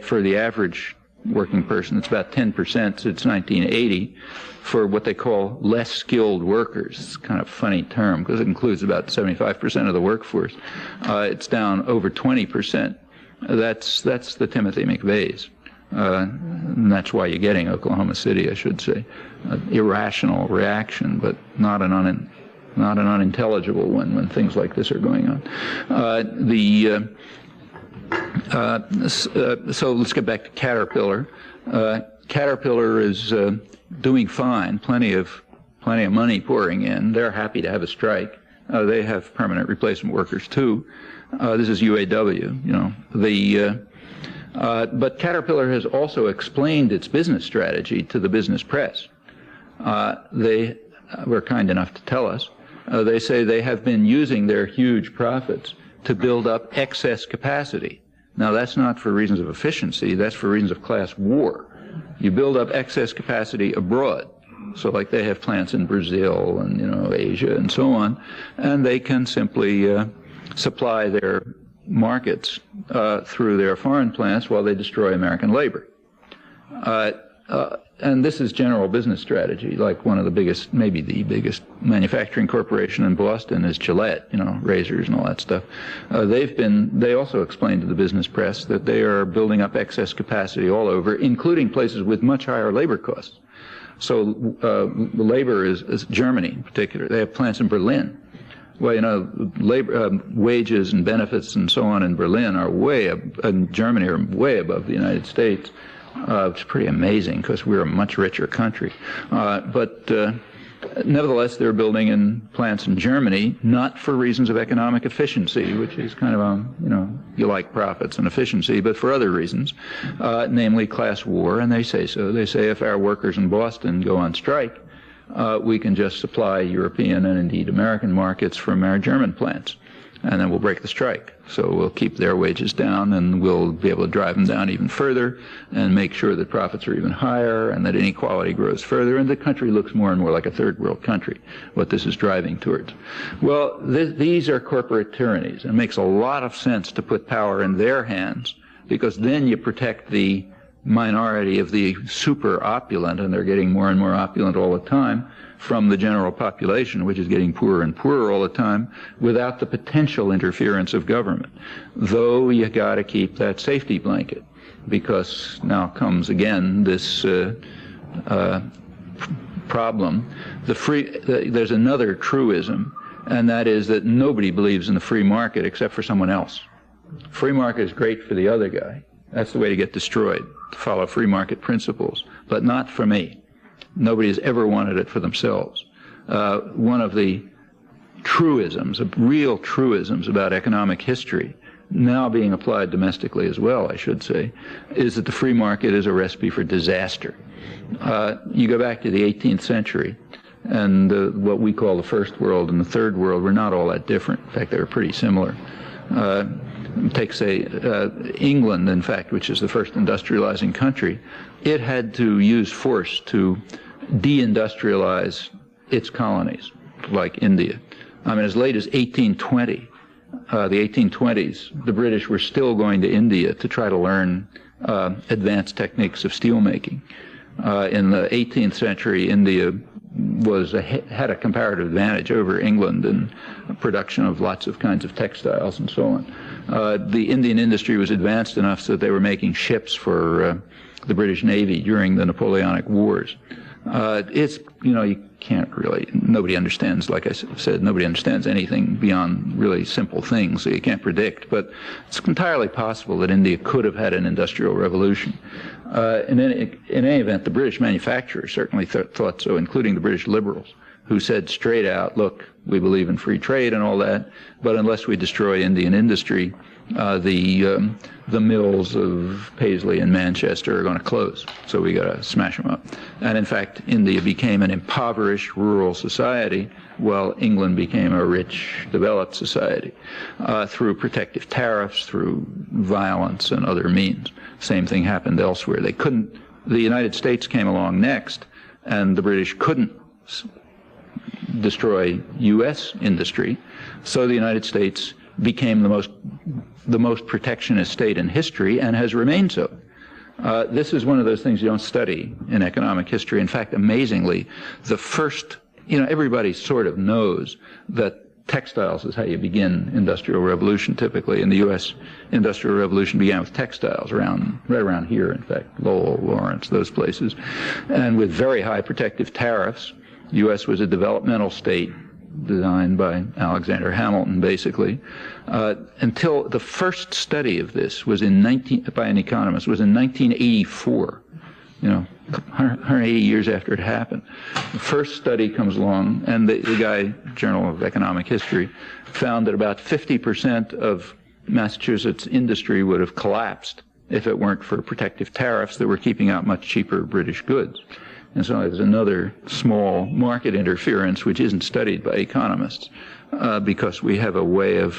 Speaker 1: For the average working person, it's about 10% since 1980. For what they call less skilled workers, it's kind of a funny term because it includes about 75% of the workforce. It's down over 20%. That's the Timothy McVeigh's. And that's why you're getting Oklahoma City, I should say. Irrational reaction, but not an unintelligible one when things like this are going on. So let's get back to Caterpillar. Caterpillar is doing fine. Plenty of money pouring in. They're happy to have a strike. They have permanent replacement workers too. This is UAW. But Caterpillar has also explained its business strategy to the business press. They were kind enough to tell us. They say they have been using their huge profits to build up excess capacity. Now, that's not for reasons of efficiency. That's for reasons of class war. You build up excess capacity abroad. So like they have plants in Brazil and, Asia and so on, and they can simply supply their markets through their foreign plants while they destroy American labor. And this is general business strategy. Like one of the biggest, maybe the biggest manufacturing corporation in Boston is Gillette, razors and all that stuff. They also explained to the business press that they are building up excess capacity all over, including places with much higher labor costs. So the labor is Germany in particular. They have plants in Berlin. Well, labor wages and benefits and so on in Berlin are in Germany are way above the United States. It's pretty amazing because we're a much richer country. But nevertheless, they're building in plants in Germany, not for reasons of economic efficiency, which is kind of you like profits and efficiency, but for other reasons, namely class war, and they say so. They say if our workers in Boston go on strike, we can just supply European and indeed American markets from our German plants, and then we'll break the strike. So we'll keep their wages down, and we'll be able to drive them down even further and make sure that profits are even higher and that inequality grows further, and the country looks more and more like a third world country, what this is driving towards. Well, these are corporate tyrannies. It makes a lot of sense to put power in their hands because then you protect the minority of the super opulent, and they're getting more and more opulent all the time, from the general population, which is getting poorer and poorer all the time, without the potential interference of government. Though you got to keep that safety blanket, because now comes again this problem. There's another truism, and that is that nobody believes in the free market except for someone else. Free market is great for the other guy. That's the way to get destroyed, to follow free market principles, but not for me. Nobody has ever wanted it for themselves. One of the truisms, real truisms about economic history, now being applied domestically as well, I should say, is that the free market is a recipe for disaster. You go back to the 18th century, and what we call the first world and the third world were not all that different. In fact, they were pretty similar. Take, say, England, in fact, which is the first industrializing country. It had to use force to deindustrialize its colonies, like India. I mean, as late as 1820, the 1820s, the British were still going to India to try to learn advanced techniques of steelmaking. In the 18th century, India had a comparative advantage over England in production of lots of kinds of textiles and so on. The Indian industry was advanced enough so that they were making ships for the British Navy during the Napoleonic Wars. You can't really, nobody understands, like I said, nobody understands anything beyond really simple things, so you can't predict. But it's entirely possible that India could have had an industrial revolution. In any event, the British manufacturers certainly thought so, including the British liberals, who said straight out, look, we believe in free trade and all that, but unless we destroy Indian industry, the mills of Paisley and Manchester are going to close, so we got to smash them up. And in fact, India became an impoverished rural society, while England became a rich, developed society through protective tariffs, through violence and other means. Same thing happened elsewhere. The United States came along next, and the British couldn't destroy U.S. industry. So the United States became the most protectionist state in history and has remained so. This is one of those things you don't study in economic history. In fact, amazingly, the first, everybody sort of knows that textiles is how you begin industrial revolution typically. In the U.S., industrial revolution began with textiles right around here, in fact, Lowell, Lawrence, those places, and with very high protective tariffs. The U.S. was a developmental state designed by Alexander Hamilton, basically, until the first study of this was by an economist was in 1984. 180 years after it happened. The first study comes along, and the guy, Journal of Economic History, found that about 50% of Massachusetts industry would have collapsed if it weren't for protective tariffs that were keeping out much cheaper British goods. And so there's another small market interference which isn't studied by economists because we have a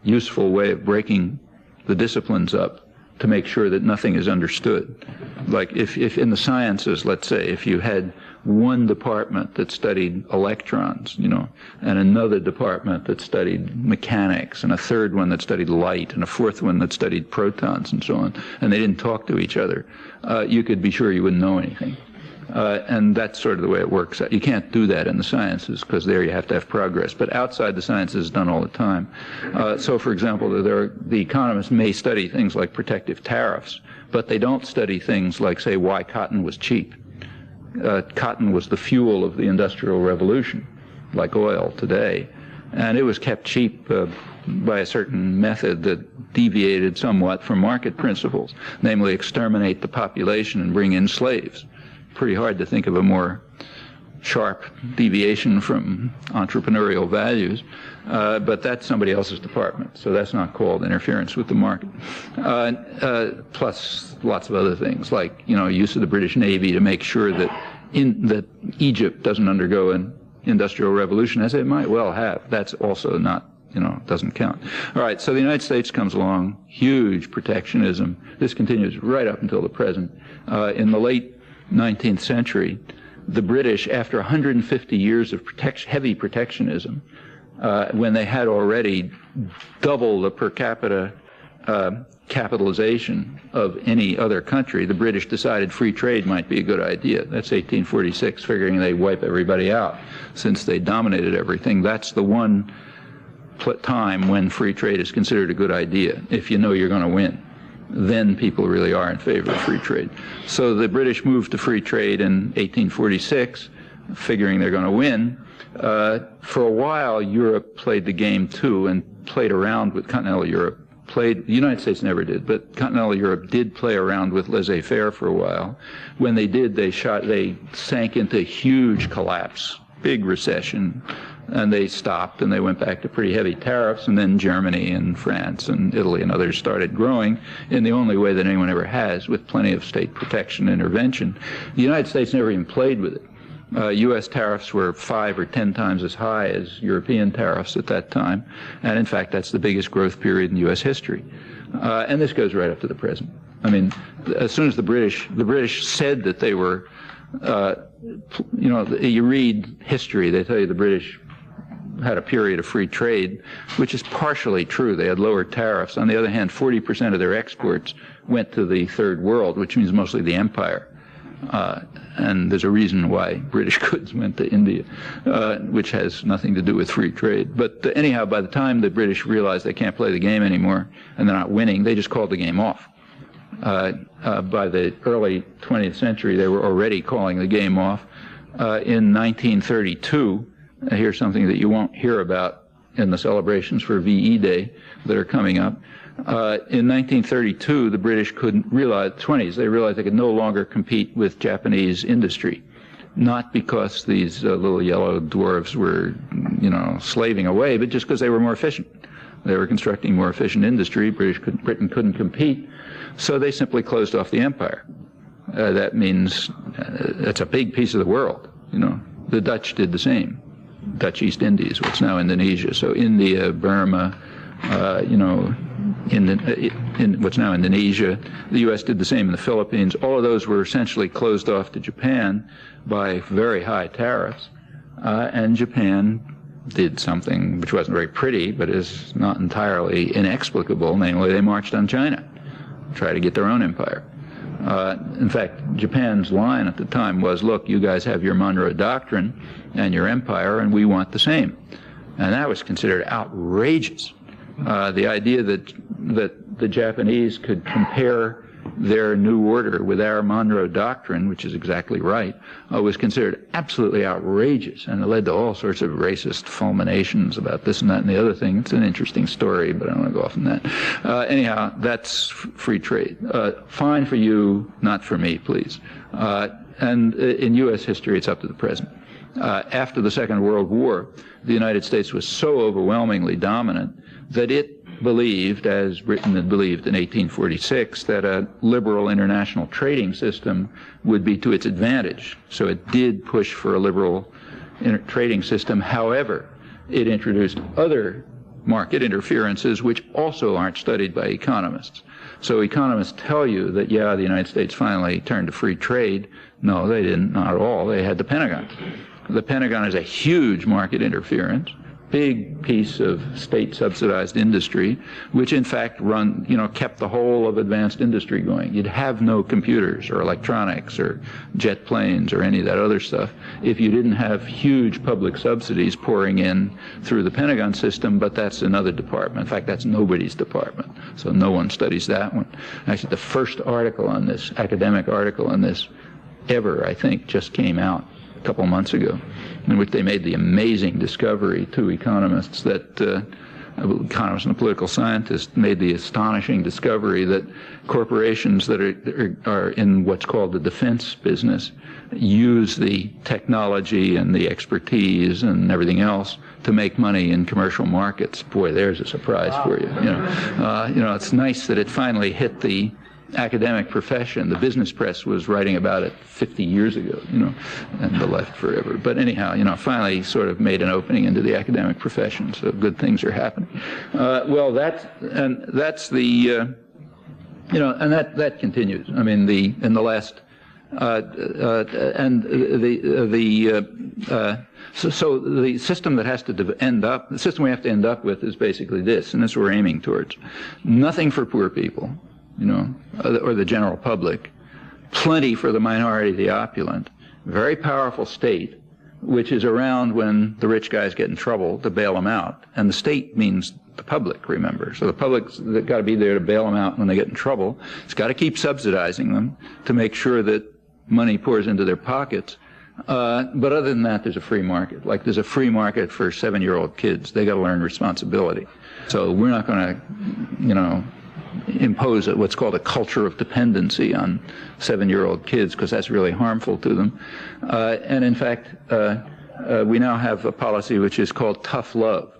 Speaker 1: useful way of breaking the disciplines up to make sure that nothing is understood. Like if in the sciences, let's say, if you had one department that studied electrons, and another department that studied mechanics, and a third one that studied light, and a fourth one that studied protons, and so on, and they didn't talk to each other, you could be sure you wouldn't know anything. And that's sort of the way it works. You can't do that in the sciences because there you have to have progress. But outside the sciences, it's done all the time. So, for example, the economists may study things like protective tariffs, but they don't study things like, say, why cotton was cheap. Cotton was the fuel of the Industrial Revolution, like oil today. And it was kept cheap by a certain method that deviated somewhat from market principles, namely exterminate the population and bring in slaves. Pretty hard to think of a more sharp deviation from entrepreneurial values, but that's somebody else's department, so that's not called interference with the market. Plus lots of other things, like use of the British Navy to make sure that Egypt doesn't undergo an industrial revolution, as it might well have. That's also not, doesn't count. All right, so the United States comes along, huge protectionism. This continues right up until the present. In the late 19th century, the British, after 150 years of heavy protectionism, when they had already double the per capita capitalization of any other country, the British decided free trade might be a good idea. That's 1846, figuring they'd wipe everybody out. Since they dominated everything, that's the one time when free trade is considered a good idea, if you know you're going to win. Then people really are in favor of free trade. So the British moved to free trade in 1846, figuring they're going to win. For a while, Europe played the game too and played around with continental Europe. The United States never did, but continental Europe did play around with laissez-faire for a while. When they did, they sank into huge collapse, big recession. And they stopped, and they went back to pretty heavy tariffs, and then Germany and France and Italy and others started growing in the only way that anyone ever has, with plenty of state protection and intervention. The United States never even played with it. U.S. tariffs were 5 or 10 times as high as European tariffs at that time, and in fact that's the biggest growth period in U.S. history. And this goes right up to the present. I mean, as soon as the British said that they were, you read history, they tell you the British had a period of free trade, which is partially true. They had lower tariffs. On the other hand, 40% of their exports went to the third world, which means mostly the empire. And there's a reason why British goods went to India, which has nothing to do with free trade. But anyhow, by the time the British realized they can't play the game anymore and they're not winning, they just called the game off. By the early 20th century, they were already calling the game off. In 1932, here's something that you won't hear about in the celebrations for VE Day that are coming up. In 1932, the British they realized they could no longer compete with Japanese industry. Not because these little yellow dwarfs were, slaving away, but just because they were more efficient. They were constructing more efficient industry. Britain couldn't compete, so they simply closed off the empire. That means that's a big piece of the world. The Dutch did the same. Dutch East Indies, what's now Indonesia. So India, Burma, in what's now Indonesia. The U.S. did the same in the Philippines. All of those were essentially closed off to Japan by very high tariffs. and Japan did something which wasn't very pretty, but is not entirely inexplicable, namely they marched on China, try to get their own empire. In fact, Japan's line at the time was, look, you guys have your Monroe Doctrine and your empire, and we want the same. And that was considered outrageous. The idea that the Japanese could compare their new order with our Monroe Doctrine, which is exactly right, was considered absolutely outrageous, and it led to all sorts of racist fulminations about this and that and the other thing. It's an interesting story, but I don't want to go off on that. Anyhow, that's free trade. Fine for you, not for me, please. And in U.S. history, it's up to the present. After the Second World War, the United States was so overwhelmingly dominant that it believed, as Britain had believed in 1846, that a liberal international trading system would be to its advantage. So it did push for a liberal trading system. However, it introduced other market interferences which also aren't studied by economists. So economists tell you that, yeah, the United States finally turned to free trade. No, they didn't, not at all. They had the Pentagon. The Pentagon is a huge market interference, big piece of state-subsidized industry, which in fact kept the whole of advanced industry going. You'd have no computers or electronics or jet planes or any of that other stuff if you didn't have huge public subsidies pouring in through the Pentagon system, but that's another department. In fact, that's nobody's department, so no one studies that one. Actually, the first article on this, academic article on this ever, I think, just came out a couple months ago, in which they made the amazing discovery to economists that economists and political scientists made the astonishing discovery that corporations that are in what's called the defense business use the technology and the expertise and everything else to make money in commercial markets. Boy, there's a surprise for you. It's nice that it finally hit the academic profession. The business press was writing about it 50 years ago, and the left forever. But anyhow, finally sort of made an opening into the academic profession, so good things are happening. That's the, and that continues. I mean, in the last, so the system that has to the system we have to end up with is basically this, and this we're aiming towards. Nothing for poor people, or the general public, plenty for the minority, the opulent, very powerful state, which is around when the rich guys get in trouble to bail them out. And the state means the public, remember. So the public's got to be there to bail them out when they get in trouble. It's got to keep subsidizing them to make sure that money pours into their pockets. But other than that, there's a free market. Like there's a free market for 7-year-old kids. They got to learn responsibility. So we're not going to, impose what's called a culture of dependency on 7-year-old kids, because that's really harmful to them. And in fact, we now have a policy which is called tough love.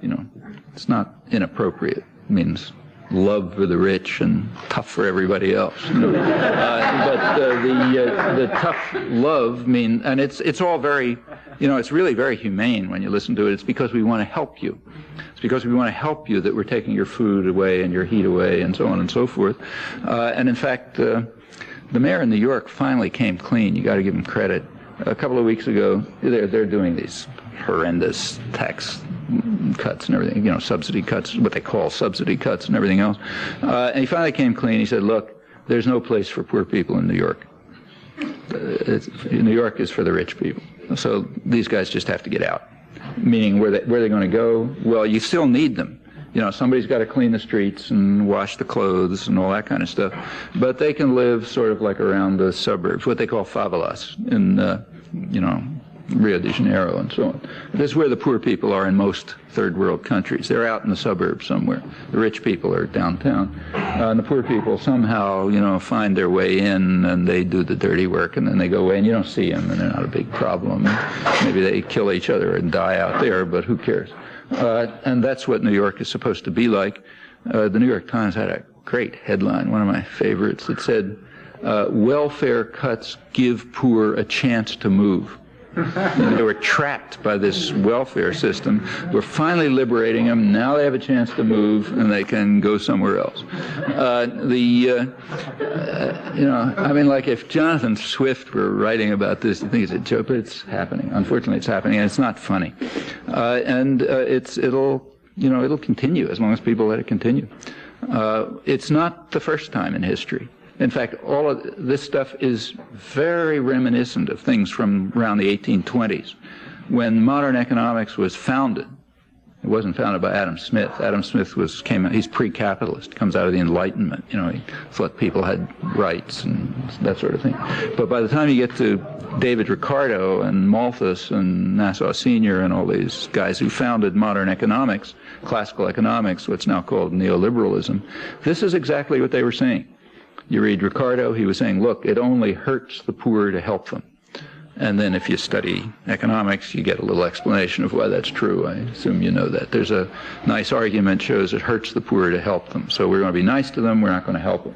Speaker 1: It's not inappropriate. It means love for the rich and tough for everybody else. But the tough love and it's all very, it's really very humane when you listen to it. It's because we want to help you. It's because we want to help you that we're taking your food away and your heat away and so on and so forth. And in fact, the mayor in New York finally came clean. You got to give him credit. A couple of weeks ago, they're doing these horrendous tax cuts and everything, subsidy cuts, what they call subsidy cuts and everything else. And he finally came clean. He said, look, there's no place for poor people in New York. New York is for the rich people. So these guys just have to get out. Meaning where they're going to go? Well, you still need them. Somebody's got to clean the streets and wash the clothes and all that kind of stuff. But they can live sort of like around the suburbs, what they call favelas in, Rio de Janeiro and so on. This is where the poor people are in most third world countries. They're out in the suburbs somewhere. The rich people are downtown. And the poor people somehow, find their way in, and they do the dirty work, and then they go away, and you don't see them, and they're not a big problem. Maybe they kill each other and die out there, but who cares? And that's what New York is supposed to be like. The New York Times had a great headline, one of my favorites. It said, welfare cuts give poor a chance to move. They were trapped by this welfare system. We're finally liberating them. Now they have a chance to move, and they can go somewhere else. I mean, like if Jonathan Swift were writing about this, I think it's a joke, but it's happening. Unfortunately, it's happening, and it's not funny. It'll continue as long as people let it continue. It's not the first time in history. In fact, all of this stuff is very reminiscent of things from around the 1820s, when modern economics was founded. It wasn't founded by Adam Smith. Adam Smith he's pre-capitalist, comes out of the Enlightenment. He thought people had rights and that sort of thing. But by the time you get to David Ricardo and Malthus and Nassau Senior and all these guys who founded modern economics, classical economics, what's now called neoliberalism, this is exactly what they were saying. You read Ricardo, he was saying, look, it only hurts the poor to help them. And then if you study economics, you get a little explanation of why that's true. I assume you know that. There's a nice argument shows it hurts the poor to help them. So we're going to be nice to them, we're not going to help them.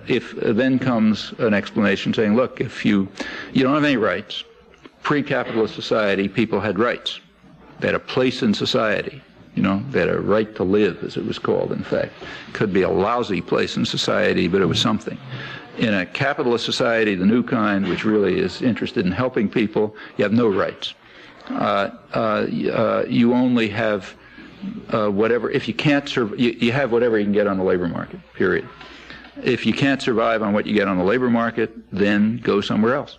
Speaker 1: If then comes an explanation saying, look, if you don't have any rights, pre-capitalist society, people had rights. They had a place in society. They had a right to live, as it was called, in fact. Could be a lousy place in society, but it was something. In a capitalist society, the new kind, which really is interested in helping people, you have no rights. You only have whatever, if you can't you have whatever you can get on the labor market, period. If you can't survive on what you get on the labor market, then go somewhere else.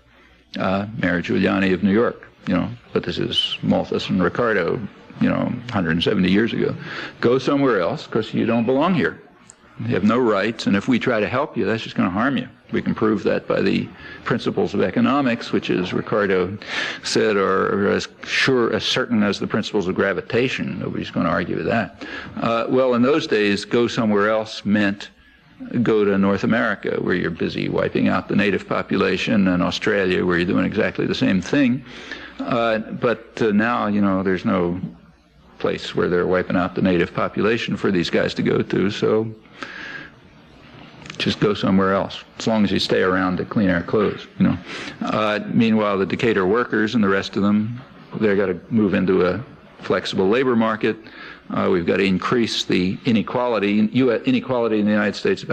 Speaker 1: Mayor Giuliani of New York, but this is Malthus and Ricardo, 170 years ago. Go somewhere else because you don't belong here. You have no rights, and if we try to help you, that's just going to harm you. We can prove that by the principles of economics, which, as Ricardo said, are as certain as the principles of gravitation. Nobody's going to argue with that. Well, in those days, go somewhere else meant go to North America, where you're busy wiping out the native population, and Australia, where you're doing exactly the same thing. But now, there's no place where they're wiping out the native population for these guys to go to, so just go somewhere else, as long as you stay around to clean our clothes, Meanwhile, the Decatur workers and the rest of them, they've got to move into a flexible labor market. We've got to increase the inequality. Inequality in the United States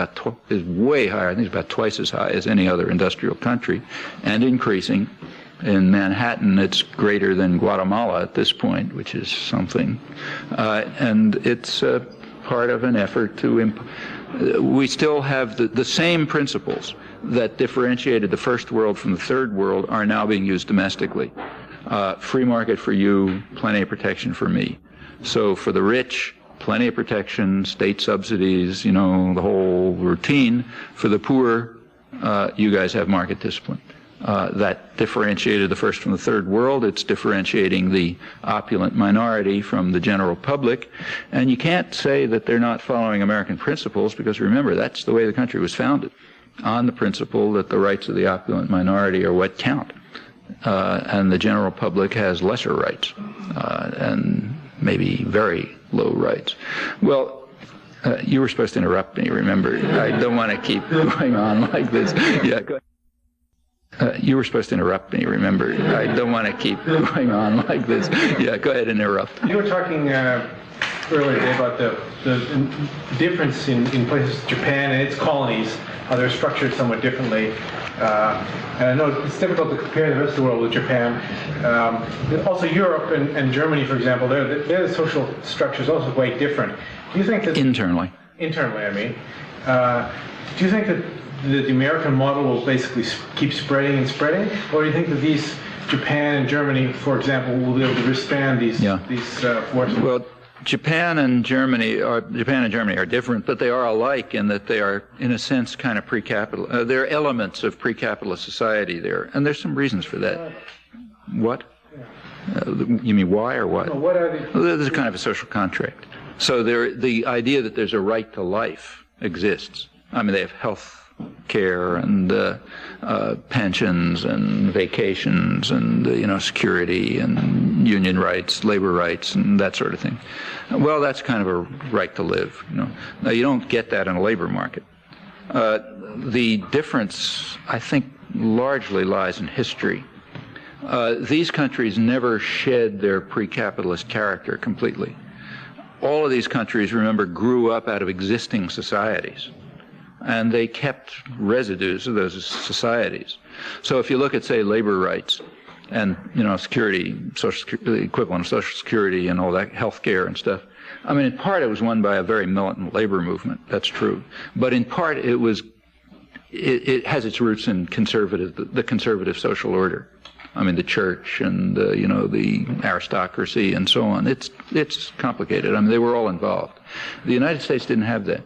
Speaker 1: is way higher. I think it's about twice as high as any other industrial country, and increasing. In Manhattan, it's greater than Guatemala at this point, which is something. And it's part of an effort to we still have the same principles that differentiated the first world from the third world are now being used domestically. Free market for you, plenty of protection for me. So for the rich, plenty of protection, state subsidies, the whole routine. For the poor, you guys have market discipline. That differentiated the first from the third world. It's differentiating the opulent minority from the general public. And you can't say that they're not following American principles, because remember, that's the way the country was founded, on the principle that the rights of the opulent minority are what count. And the general public has lesser rights, and maybe very low rights. Well, you were supposed to interrupt me, remember. I don't want to keep going on like this. Yeah, go ahead. You were supposed to interrupt me, remember. I don't want to keep going on like this. Yeah, go ahead and interrupt.
Speaker 2: You were talking earlier today about the difference in places, Japan and its colonies, how they're structured somewhat differently. And I know it's difficult to compare the rest of the world with Japan. Also Europe and Germany, for example, their social structure is also quite different. Do you think that... Internally, I mean. Do you think that the American model will basically keep spreading and spreading, or do you think that these Japan and Germany, for example, will be able to withstand these forces? Well,
Speaker 1: Japan and Germany are different, but they are alike in that they are, in a sense, kind of pre-capital. There are elements of pre-capitalist society there, and there's some reasons for that. What? You mean why or what?
Speaker 2: No, what are they?
Speaker 1: Well, there's kind of a social contract. So the idea that there's a right to life exists. I mean, they have health care and pensions and vacations and security and union rights, labor rights, and that sort of thing. Well, that's kind of a right to live. Now you don't get that in a labor market. The difference, I think, largely lies in history. These countries never shed their pre-capitalist character completely. All of these countries, remember, grew up out of existing societies, and they kept residues of those societies. So if you look at, say, labor rights and, security, the equivalent of Social Security and all that, health care and stuff, I mean, in part it was won by a very militant labor movement, that's true. But in part it has its roots in the conservative social order. I mean, the church and the aristocracy and so on. It's complicated. I mean, they were all involved. The United States didn't have that.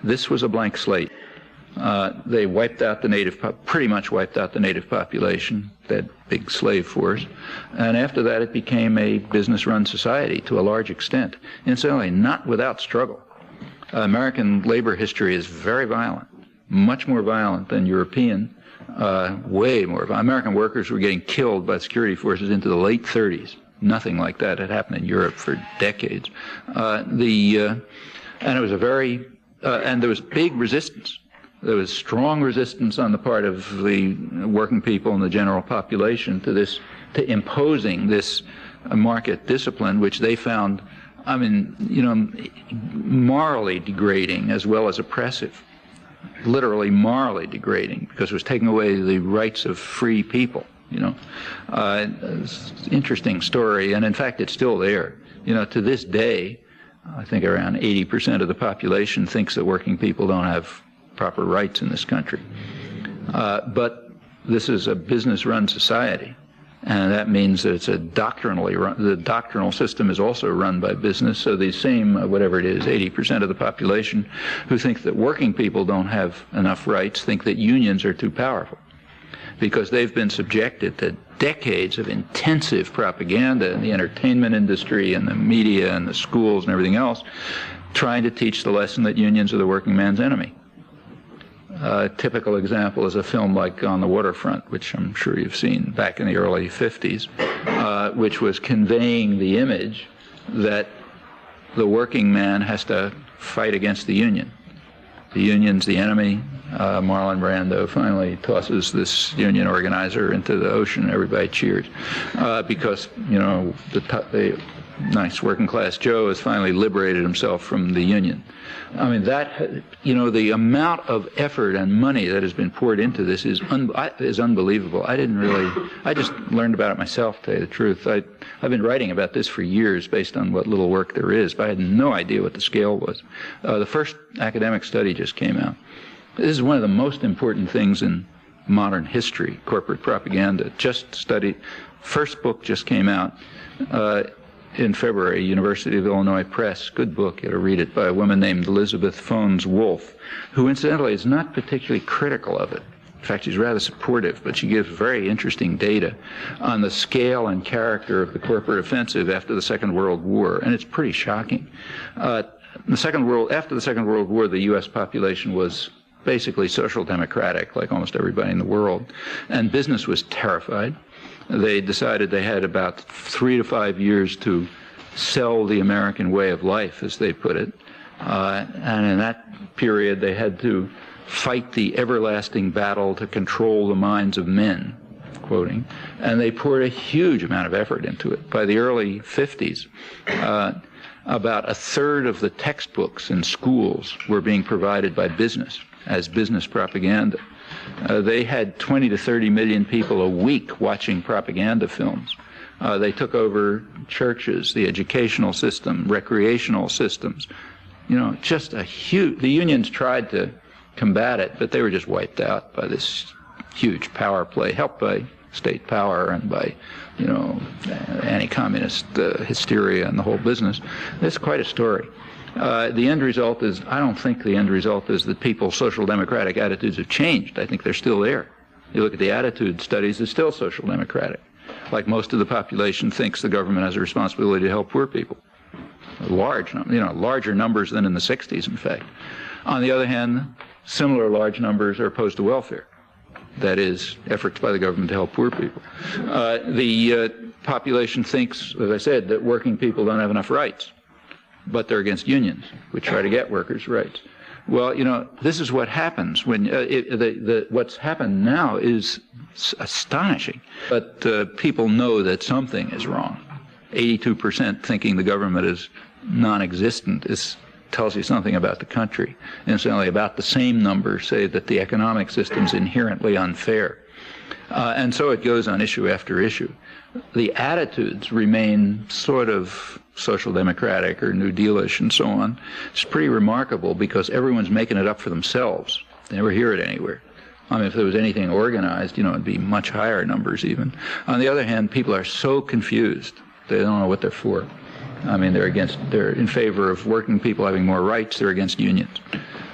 Speaker 1: This was a blank slate. They pretty much wiped out the native population, that big slave force, and after that it became a business-run society to a large extent. Incidentally, not without struggle. American labor history is very violent, much more violent than European. Way more. American workers were getting killed by security forces into the late 30s. Nothing like that had happened in Europe for decades. And it was and there was big resistance. There was strong resistance on the part of the working people and the general population to imposing this market discipline, which they found, morally degrading as well as oppressive. Literally morally degrading, because it was taking away the rights of free people. It's an interesting story, and in fact it's still there. To this day, I think around 80% of the population thinks that working people don't have proper rights in this country. But this is a business-run society, and that means that it's the doctrinal system is also run by business, so the same, whatever it is, 80% of the population who think that working people don't have enough rights think that unions are too powerful, because they've been subjected to decades of intensive propaganda in the entertainment industry and the media and the schools and everything else, trying to teach the lesson that unions are the working man's enemy. A typical example is a film like On the Waterfront, which I'm sure you've seen back in the early 50s, which was conveying the image that the working man has to fight against the union. The union's the enemy. Marlon Brando finally tosses this union organizer into the ocean. Everybody cheers because, the nice working class Joe has finally liberated himself from the union. I mean, the amount of effort and money that has been poured into this is unbelievable. I just learned about it myself, to tell you the truth. I've been writing about this for years based on what little work there is, but I had no idea what the scale was. The first academic study just came out. This is one of the most important things in modern history, corporate propaganda. First book just came out in February, University of Illinois Press. Good book. You ought to read it, by a woman named Elizabeth Phones Wolfe, who incidentally is not particularly critical of it. In fact, she's rather supportive, but she gives very interesting data on the scale and character of the corporate offensive after the Second World War, and it's pretty shocking. After the Second World War, the U.S. population was basically social democratic, like almost everybody in the world, and business was terrified. They decided they had about 3 to 5 years to sell the American way of life, as they put it. And in that period, they had to fight the everlasting battle to control the minds of men, quoting. And they poured a huge amount of effort into it. By the early 50s, about a third of the textbooks in schools were being provided by business as business propaganda. They had 20 to 30 million people a week watching propaganda films. They took over churches, the educational system, recreational systems. Just a huge... The unions tried to combat it, but they were just wiped out by this huge power play, helped by state power and by, anti-communist hysteria and the whole business. It's quite a story. The end result is, I don't think the end result is that people's social democratic attitudes have changed. I think they're still there. You look at the attitude studies, it's still social democratic. Like most of the population thinks the government has a responsibility to help poor people. Larger numbers than in the 60s, in fact. On the other hand, similar large numbers are opposed to welfare. That is, efforts by the government to help poor people. The population thinks, as I said, that working people don't have enough rights, but they're against unions, which try to get workers' rights. Well, this is what happens when what's happened now is astonishing. But people know that something is wrong. 82% thinking the government is non-existent tells you something about the country. Incidentally, about the same number say that the economic system is inherently unfair. And so it goes on issue after issue. The attitudes remain sort of social democratic or New Dealish and so on. It's pretty remarkable because everyone's making it up for themselves. They never hear it anywhere. I mean, if there was anything organized, it'd be much higher numbers even. On the other hand, people are so confused. They don't know what they're for. I mean, they're in favor of working people having more rights. They're against unions.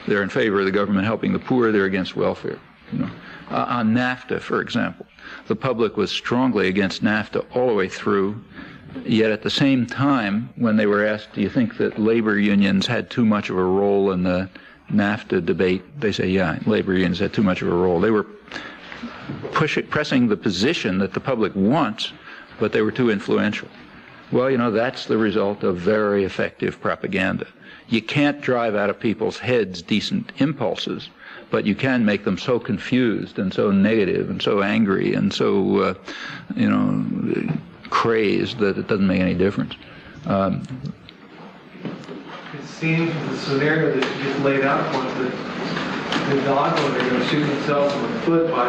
Speaker 1: They're in favor of the government helping the poor. They're against welfare. On NAFTA, for example, the public was strongly against NAFTA all the way through. Yet at the same time, when they were asked, do you think that labor unions had too much of a role in the NAFTA debate, they say, yeah, labor unions had too much of a role. They were pressing the position that the public wants, but they were too influential. Well, that's the result of very effective propaganda. You can't drive out of people's heads decent impulses, but you can make them so confused and so negative and so angry and so, crazed that it doesn't make any difference.
Speaker 3: It seems the scenario that you just laid out was that the dogma, they're going to shoot themselves in the foot by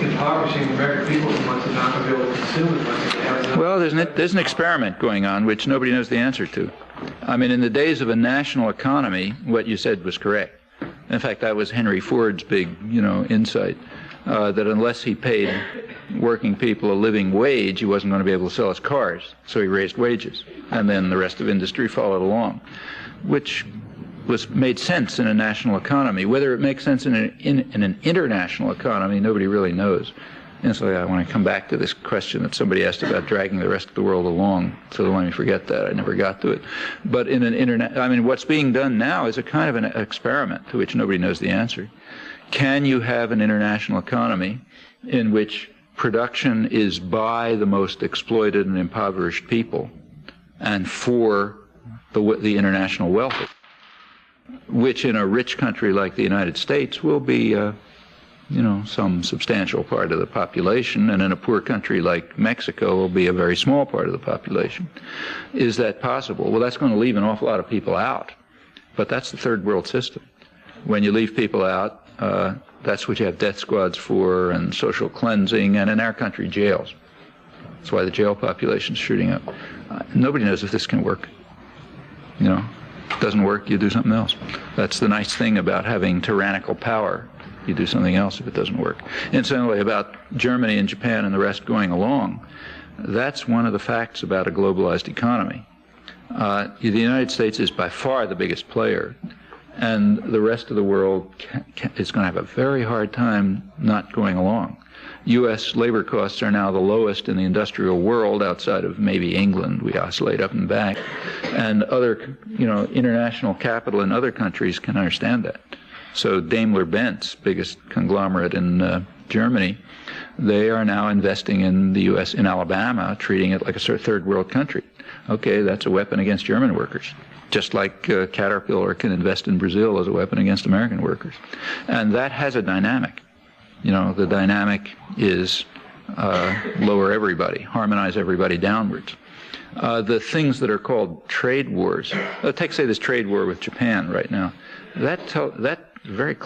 Speaker 3: impoverishing the American people so much they're not going to be able to consume as much as they have enough.
Speaker 1: Well, there's an experiment going on which nobody knows the answer to. I mean, in the days of a national economy, what you said was correct. In fact, that was Henry Ford's big, insight, that unless he paid working people a living wage, he wasn't going to be able to sell his cars. So he raised wages, and then the rest of industry followed along, which made sense in a national economy. Whether it makes sense in an international economy, nobody really knows. And so I want to come back to this question that somebody asked about dragging the rest of the world along. So don't let me forget that. I never got to it. But in an what's being done now is a kind of an experiment to which nobody knows the answer. Can you have an international economy in which production is by the most exploited and impoverished people and for the international wealthy, which in a rich country like the United States will be some substantial part of the population, and in a poor country like Mexico will be a very small part of the population. Is that possible? Well, that's going to leave an awful lot of people out, but that's the third world system. When you leave people out, that's what you have death squads for, and social cleansing, and in our country, jails. That's why the jail population is shooting up. Nobody knows if this can work. If it doesn't work, you do something else. That's the nice thing about having tyrannical power. You do something else if it doesn't work. Incidentally, about Germany and Japan and the rest going along, that's one of the facts about a globalized economy. The United States is by far the biggest player, and the rest of the world is going to have a very hard time not going along. U.S. labor costs are now the lowest in the industrial world outside of maybe England. We oscillate up and back. And other, international capital in other countries can understand that. So Daimler-Benz, biggest conglomerate in Germany, they are now investing in the U.S. in Alabama, treating it like a sort of third world country. Okay, that's a weapon against German workers, just like Caterpillar can invest in Brazil as a weapon against American workers. And that has a dynamic. The dynamic is lower everybody, harmonize everybody downwards. The things that are called trade wars, take, say, this trade war with Japan right now, that very,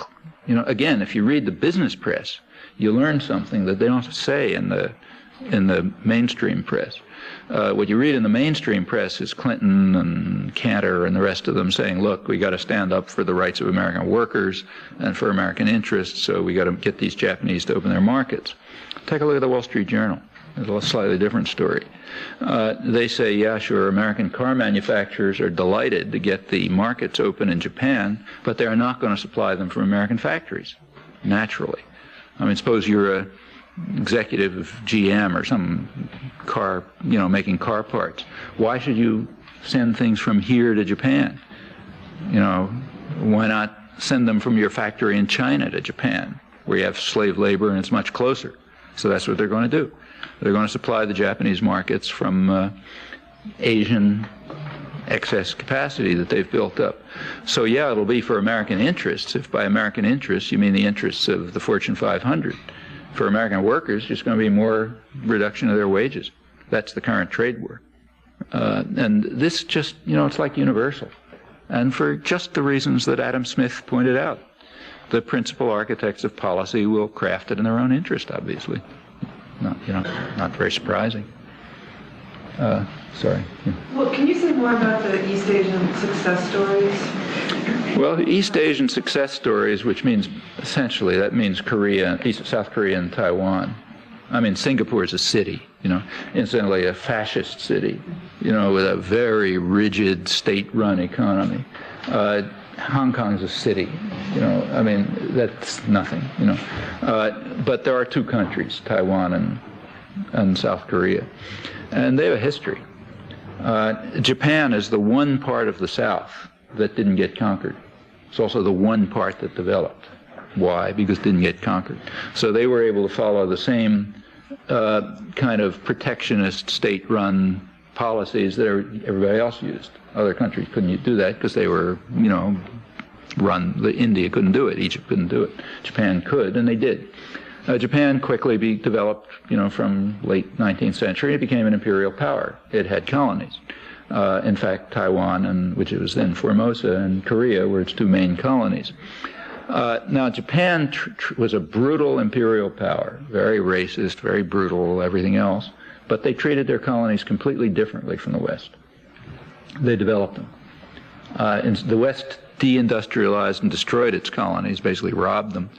Speaker 1: again, if you read the business press, you learn something that they don't say in the mainstream press. What you read in the mainstream press is Clinton and Cantor and the rest of them saying, look, we got to stand up for the rights of American workers and for American interests, so we got to get these Japanese to open their markets. Take a look at the Wall Street Journal. It's a slightly different story. They say, yeah, sure, American car manufacturers are delighted to get the markets open in Japan, but they're not going to supply them from American factories, naturally. I mean, suppose you're a executive of GM or some car, making car parts. Why should you send things from here to Japan? Why not send them from your factory in China to Japan, where you have slave labor and it's much closer? So that's what they're going to do. They're going to supply the Japanese markets from Asian excess capacity that they've built up. So yeah, it'll be for American interests. If by American interests you mean the interests of the Fortune 500. For American workers, there's going to be more reduction of their wages. That's the current trade war. And this just, it's like universal. And for just the reasons that Adam Smith pointed out. The principal architects of policy will craft it in their own interest, obviously. Not very surprising. Sorry.
Speaker 4: Well, can you say more about the East Asian success stories?
Speaker 1: Well, the East Asian success stories, which means essentially that means South Korea and Taiwan. I mean, Singapore is a city, incidentally a fascist city, with a very rigid state-run economy. Hong Kong is a city, that's nothing, But there are two countries, Taiwan and South Korea, and they have a history. Japan is the one part of the South that didn't get conquered. It's also the one part that developed. Why? Because it didn't get conquered. So they were able to follow the same kind of protectionist state-run policies that everybody else used. Other countries couldn't do that because they were, run. India couldn't do it. Egypt couldn't do it. Japan could, and they did. Japan quickly developed, from late 19th century. It became an imperial power. It had colonies. In fact, Taiwan, which it was then Formosa, and Korea were its two main colonies. Now, Japan was a brutal imperial power, very racist, very brutal, everything else, but they treated their colonies completely differently from the West. They developed them. The West deindustrialized and destroyed its colonies, basically robbed them.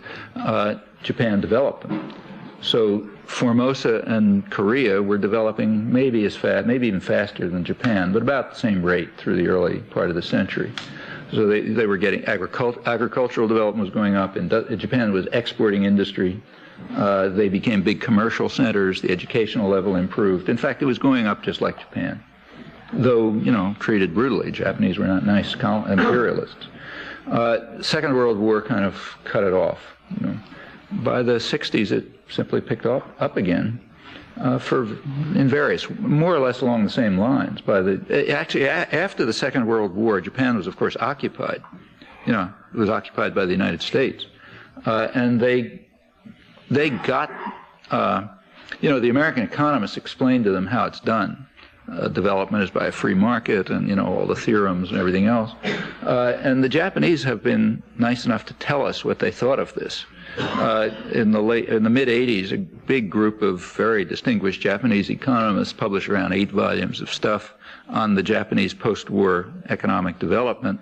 Speaker 1: Japan developed them. So Formosa and Korea were developing maybe even faster than Japan, but about the same rate through the early part of the century. So they were getting agricultural development was going up. Japan was exporting industry. They became big commercial centers. The educational level improved. In fact, it was going up just like Japan, though treated brutally. Japanese were not nice imperialists. Second World War kind of cut it off. By the 60s, it simply picked up again. In various, more or less along the same lines. Actually, after the Second World War, Japan was, of course, occupied. It was occupied by the United States, and they got, the American economists explained to them how it's done. Development is by a free market, and all the theorems and everything else. And the Japanese have been nice enough to tell us what they thought of this. In the mid 80s, a big group of very distinguished Japanese economists published around 8 volumes of stuff on the Japanese post-war economic development.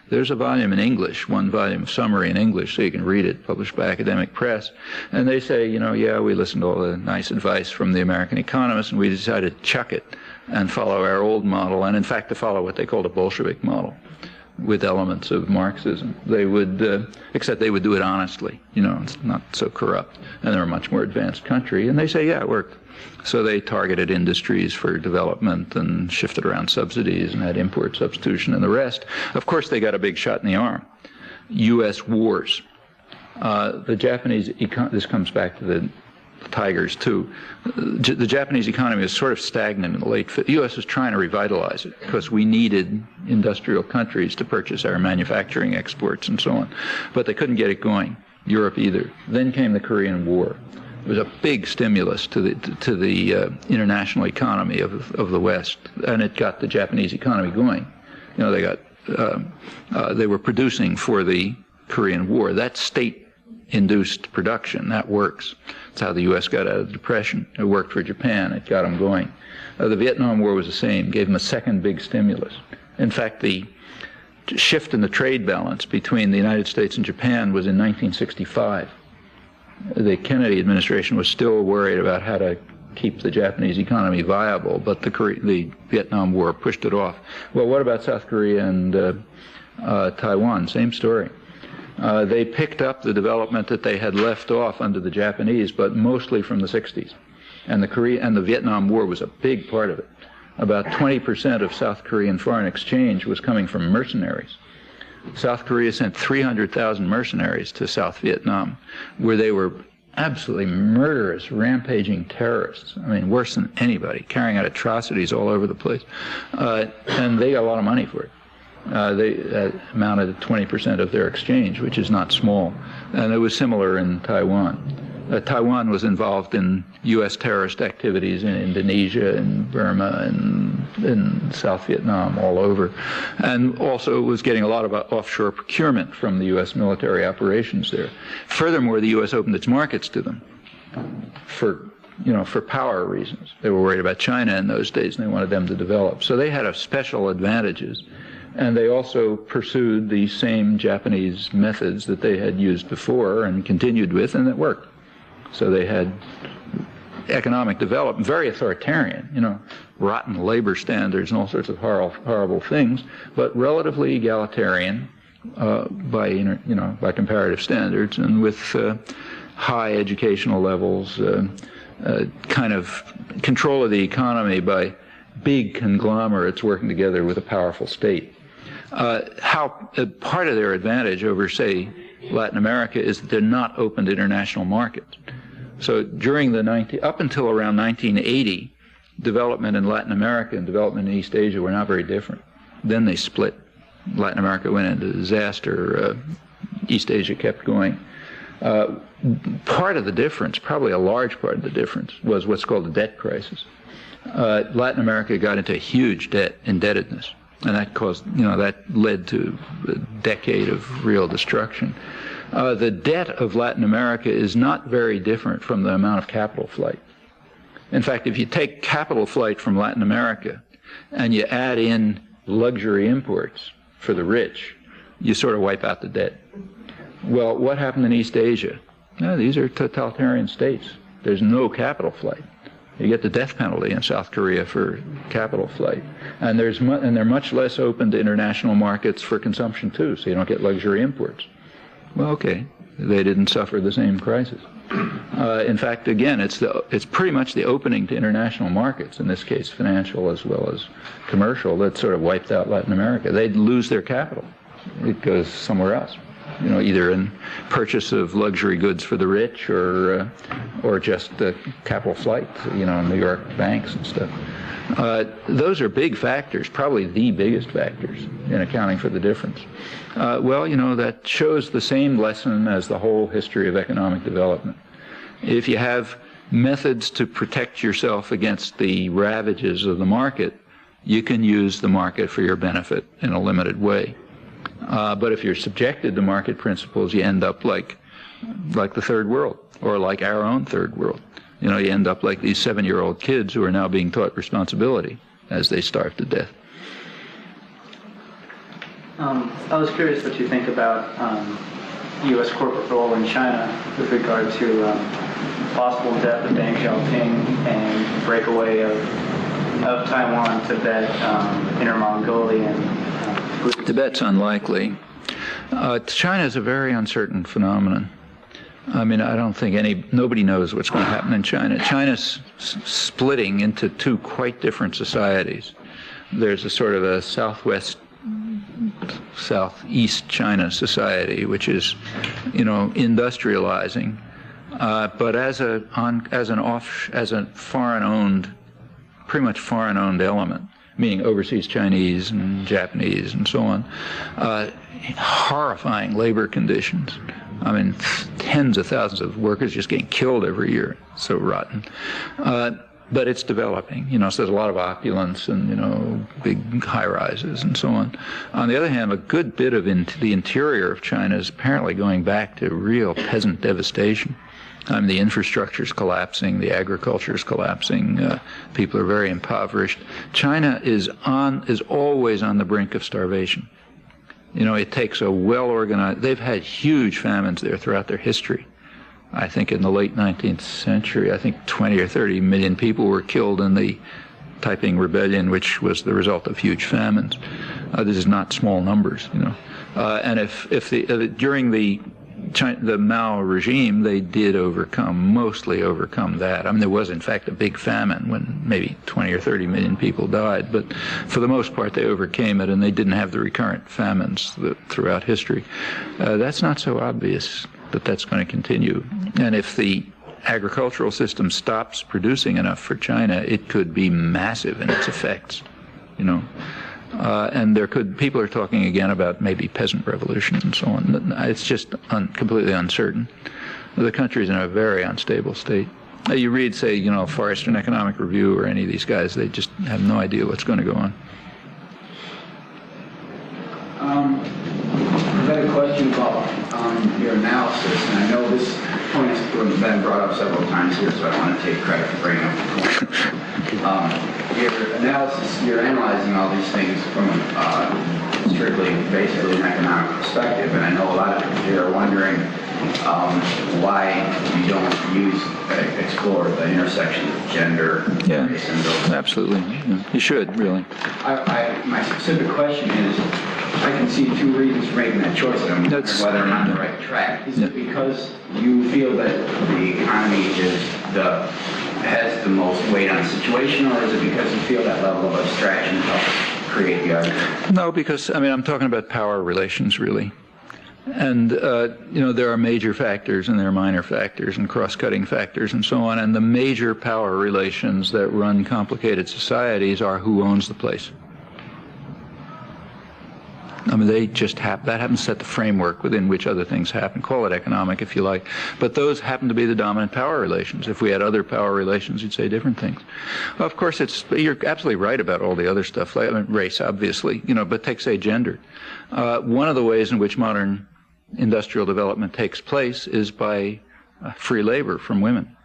Speaker 1: There's a volume in English, 1 volume summary in English, so you can read it, published by Academic Press. And they say, we listened to all the nice advice from the American economists, and we decided to chuck it and follow our old model, and in fact to follow what they called a Bolshevik model with elements of Marxism. They would, except they would do it honestly, it's not so corrupt, and they're a much more advanced country, and they say, yeah, it worked. So they targeted industries for development and shifted around subsidies and had import substitution and the rest. Of course, they got a big shot in the arm. U.S. wars. The Japanese, this comes back to the tigers too. The Japanese economy was sort of stagnant in the late 50s. The U.S. was trying to revitalize it because we needed industrial countries to purchase our manufacturing exports and so on. But they couldn't get it going. Europe either. Then came the Korean War. It was a big stimulus to the international economy of the West, and it got the Japanese economy going. They were producing for the Korean War. That's state-induced production. That works. That's how the U.S. got out of the Depression. It worked for Japan. It got them going. The Vietnam War was the same. Gave them a second big stimulus. In fact, the shift in the trade balance between the United States and Japan was in 1965. The Kennedy administration was still worried about how to keep the Japanese economy viable, but the Vietnam War pushed it off. Well, what about South Korea and Taiwan? Same story. They picked up the development that they had left off under the Japanese, but mostly from the 60s. And the Vietnam War was a big part of it. About 20% of South Korean foreign exchange was coming from mercenaries. South Korea sent 300,000 mercenaries to South Vietnam, where they were absolutely murderous, rampaging terrorists. I mean, worse than anybody, carrying out atrocities all over the place. And they got a lot of money for it. They amounted to 20% of their exchange, which is not small. And it was similar in Taiwan. Taiwan was involved in U.S. terrorist activities in Indonesia and Burma and in South Vietnam, all over. And also was getting a lot of offshore procurement from the U.S. military operations there. Furthermore, the U.S. opened its markets to them for power reasons. They were worried about China in those days, and they wanted them to develop. So they had special advantages. And they also pursued the same Japanese methods that they had used before and continued with, and it worked. So they had economic development, very authoritarian, rotten labor standards and all sorts of horrible things, but relatively egalitarian by comparative standards, and with high educational levels, kind of control of the economy by big conglomerates working together with a powerful state. Part of their advantage over, say, Latin America is that they're not open to international markets. So during up until around 1980, development in Latin America and development in East Asia were not very different. Then they split. Latin America went into disaster. East Asia kept going. Part of the difference, probably a large part of the difference, was what's called the debt crisis. Latin America got into huge indebtedness, and that led to a decade of real destruction. The debt of Latin America is not very different from the amount of capital flight. In fact, if you take capital flight from Latin America and you add in luxury imports for the rich, you sort of wipe out the debt. Well, what happened in East Asia? These are totalitarian states. There's no capital flight. You get the death penalty in South Korea for capital flight. And they're much less open to international markets for consumption too, so you don't get luxury imports. Well, okay, they didn't suffer the same crisis. In fact, again, it's pretty much the opening to international markets, in this case financial as well as commercial, that sort of wiped out Latin America. They'd lose their capital. It goes somewhere else, either in purchase of luxury goods for the rich or just capital flight, New York banks and stuff. Those are big factors, probably the biggest factors in accounting for the difference. That shows the same lesson as the whole history of economic development. If you have methods to protect yourself against the ravages of the market, you can use the market for your benefit in a limited way. But if you're subjected to market principles, you end up like the third world, or like our own third world. You end up like these 7-year-old kids who are now being taught responsibility as they starve to death.
Speaker 5: I was curious what you think about U.S. corporate role in China with regard to possible death of Deng Xiaoping and breakaway of Taiwan, Tibet, Inner Mongolia, and
Speaker 1: Tibet's unlikely. China is a very uncertain phenomenon. I mean, I don't think nobody knows what's going to happen in China. China's splitting into two quite different societies. There's a sort of a southeast China society, which is, industrializing, but as a foreign-owned, pretty much foreign-owned element, meaning overseas Chinese and Japanese and so on. Horrifying labor conditions. I mean, tens of thousands of workers just getting killed every year. So rotten. But it's developing, so there's a lot of opulence and, big high-rises and so on. On the other hand, a good bit of the interior of China is apparently going back to real peasant devastation. The infrastructure is collapsing, the agriculture is collapsing, people are very impoverished. China is always on the brink of starvation. It takes a well-organized, they've had huge famines there throughout their history. I think in the late 19th century, 20 or 30 million people were killed in the Taiping Rebellion, which was the result of huge famines. This is not small numbers, And during the Mao regime, they did mostly overcome that. There was in fact a big famine when maybe 20 or 30 million people died, but for the most part they overcame it, and they didn't have the recurrent famines throughout history. That's not so obvious that that's going to continue. And if the agricultural system stops producing enough for China, it could be massive in its effects, you know. And people are talking again about maybe peasant revolutions and so on. It's just completely uncertain. The country's in a very unstable state. You read, say, you know, Forrester and Economic Review or any of these guys, they just have no idea what's going to go on.
Speaker 6: I've got a question about your analysis, and I know this point has been brought up several times here, so I don't want to take credit for bringing up the point. Your analysis, you're analyzing all these things from basically an economic perspective, and I know a lot of people here are wondering why you don't explore the intersection of gender, race, and those.
Speaker 1: Absolutely. Yeah. You should, really.
Speaker 6: My specific question is, I can see two reasons for making that choice, and I'm wondering whether I'm on the right track. Is it because you feel that the economy has the most weight on the situation, or is it because you feel that level of abstraction helps create the argument?
Speaker 1: No, because, I mean, I'm talking about power relations, really. And, you know, there are major factors and there are minor factors and cross-cutting factors and so on. And the major power relations that run complicated societies are who owns the place. I mean, they just that happens to set the framework within which other things happen. Call it economic if you like. But those happen to be the dominant power relations. If we had other power relations, you'd say different things. Well, of course, you're absolutely right about all the other stuff, like race, obviously, you know, but take, say, gender. One of the ways in which modern industrial development takes place is by free labor from women.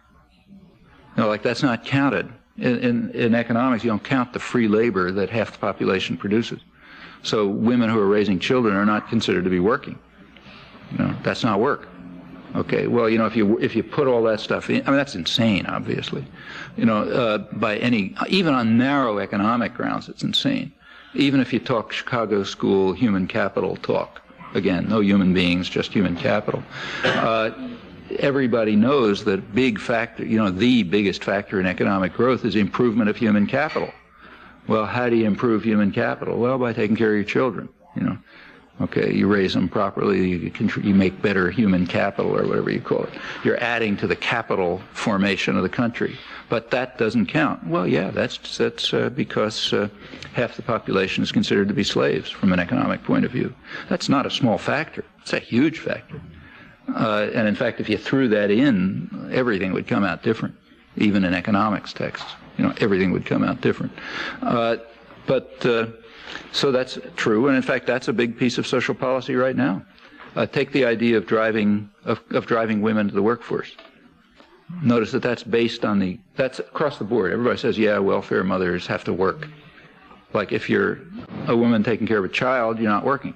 Speaker 1: You know, like that's not counted. In economics, you don't count the free labor that half the population produces. So women who are raising children are not considered to be working. You know, that's not work. Okay, well, you know, if you put all that stuff in, I mean, that's insane, obviously. You know, even on narrow economic grounds, it's insane. Even if you talk Chicago School human capital talk, again, no human beings, just human capital. Everybody knows that big factor, you know, the biggest factor in economic growth is improvement of human capital. Well, how do you improve human capital? Well, by taking care of your children, you know. Okay, you raise them properly, you make better human capital or whatever you call it. You're adding to the capital formation of the country. But that doesn't count. Well, yeah, that's because half the population is considered to be slaves from an economic point of view. That's not a small factor. It's a huge factor. And in fact, if you threw that in, everything would come out different, even in economics texts. You know, everything would come out different. So that's true, and in fact, that's a big piece of social policy right now. Take the idea of driving women to the workforce. Notice that that's based on that's across the board. Everybody says, yeah, welfare mothers have to work. Like if you're a woman taking care of a child, you're not working,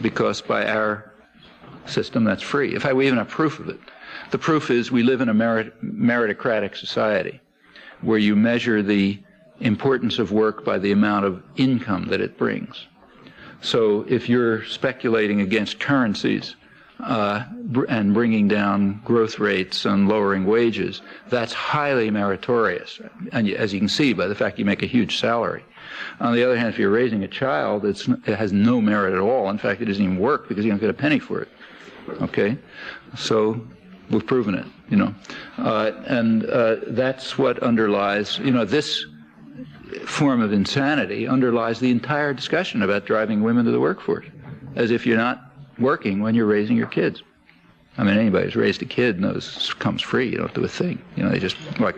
Speaker 1: because by our system, that's free. In fact, we even have proof of it. The proof is we live in a meritocratic society, where you measure the importance of work by the amount of income that it brings. So if you're speculating against currencies and bringing down growth rates and lowering wages, that's highly meritorious, and as you can see by the fact you make a huge salary. On the other hand, if you're raising a child, it has no merit at all. In fact, it doesn't even work because you don't get a penny for it. Okay? So we've proven it, you know. And that's what underlies, you know, this form of insanity underlies the entire discussion about driving women to the workforce, as if you're not working when you're raising your kids. I mean, anybody who's raised a kid knows it comes free. You don't do a thing. You know, they just like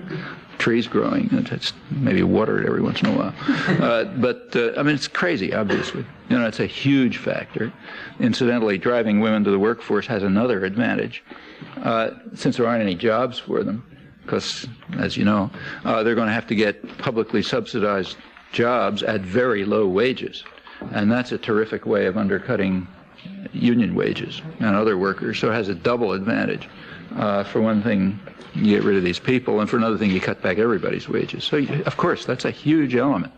Speaker 1: trees growing, and it's maybe water it every once in a while. But I mean, it's crazy, obviously. You know, it's a huge factor. Incidentally, driving women to the workforce has another advantage. Since there aren't any jobs for them, because, as you know, they're going to have to get publicly subsidized jobs at very low wages. And that's a terrific way of undercutting union wages and other workers. So it has a double advantage. For one thing, you get rid of these people, and for another thing, you cut back everybody's wages. So, of course, that's a huge element.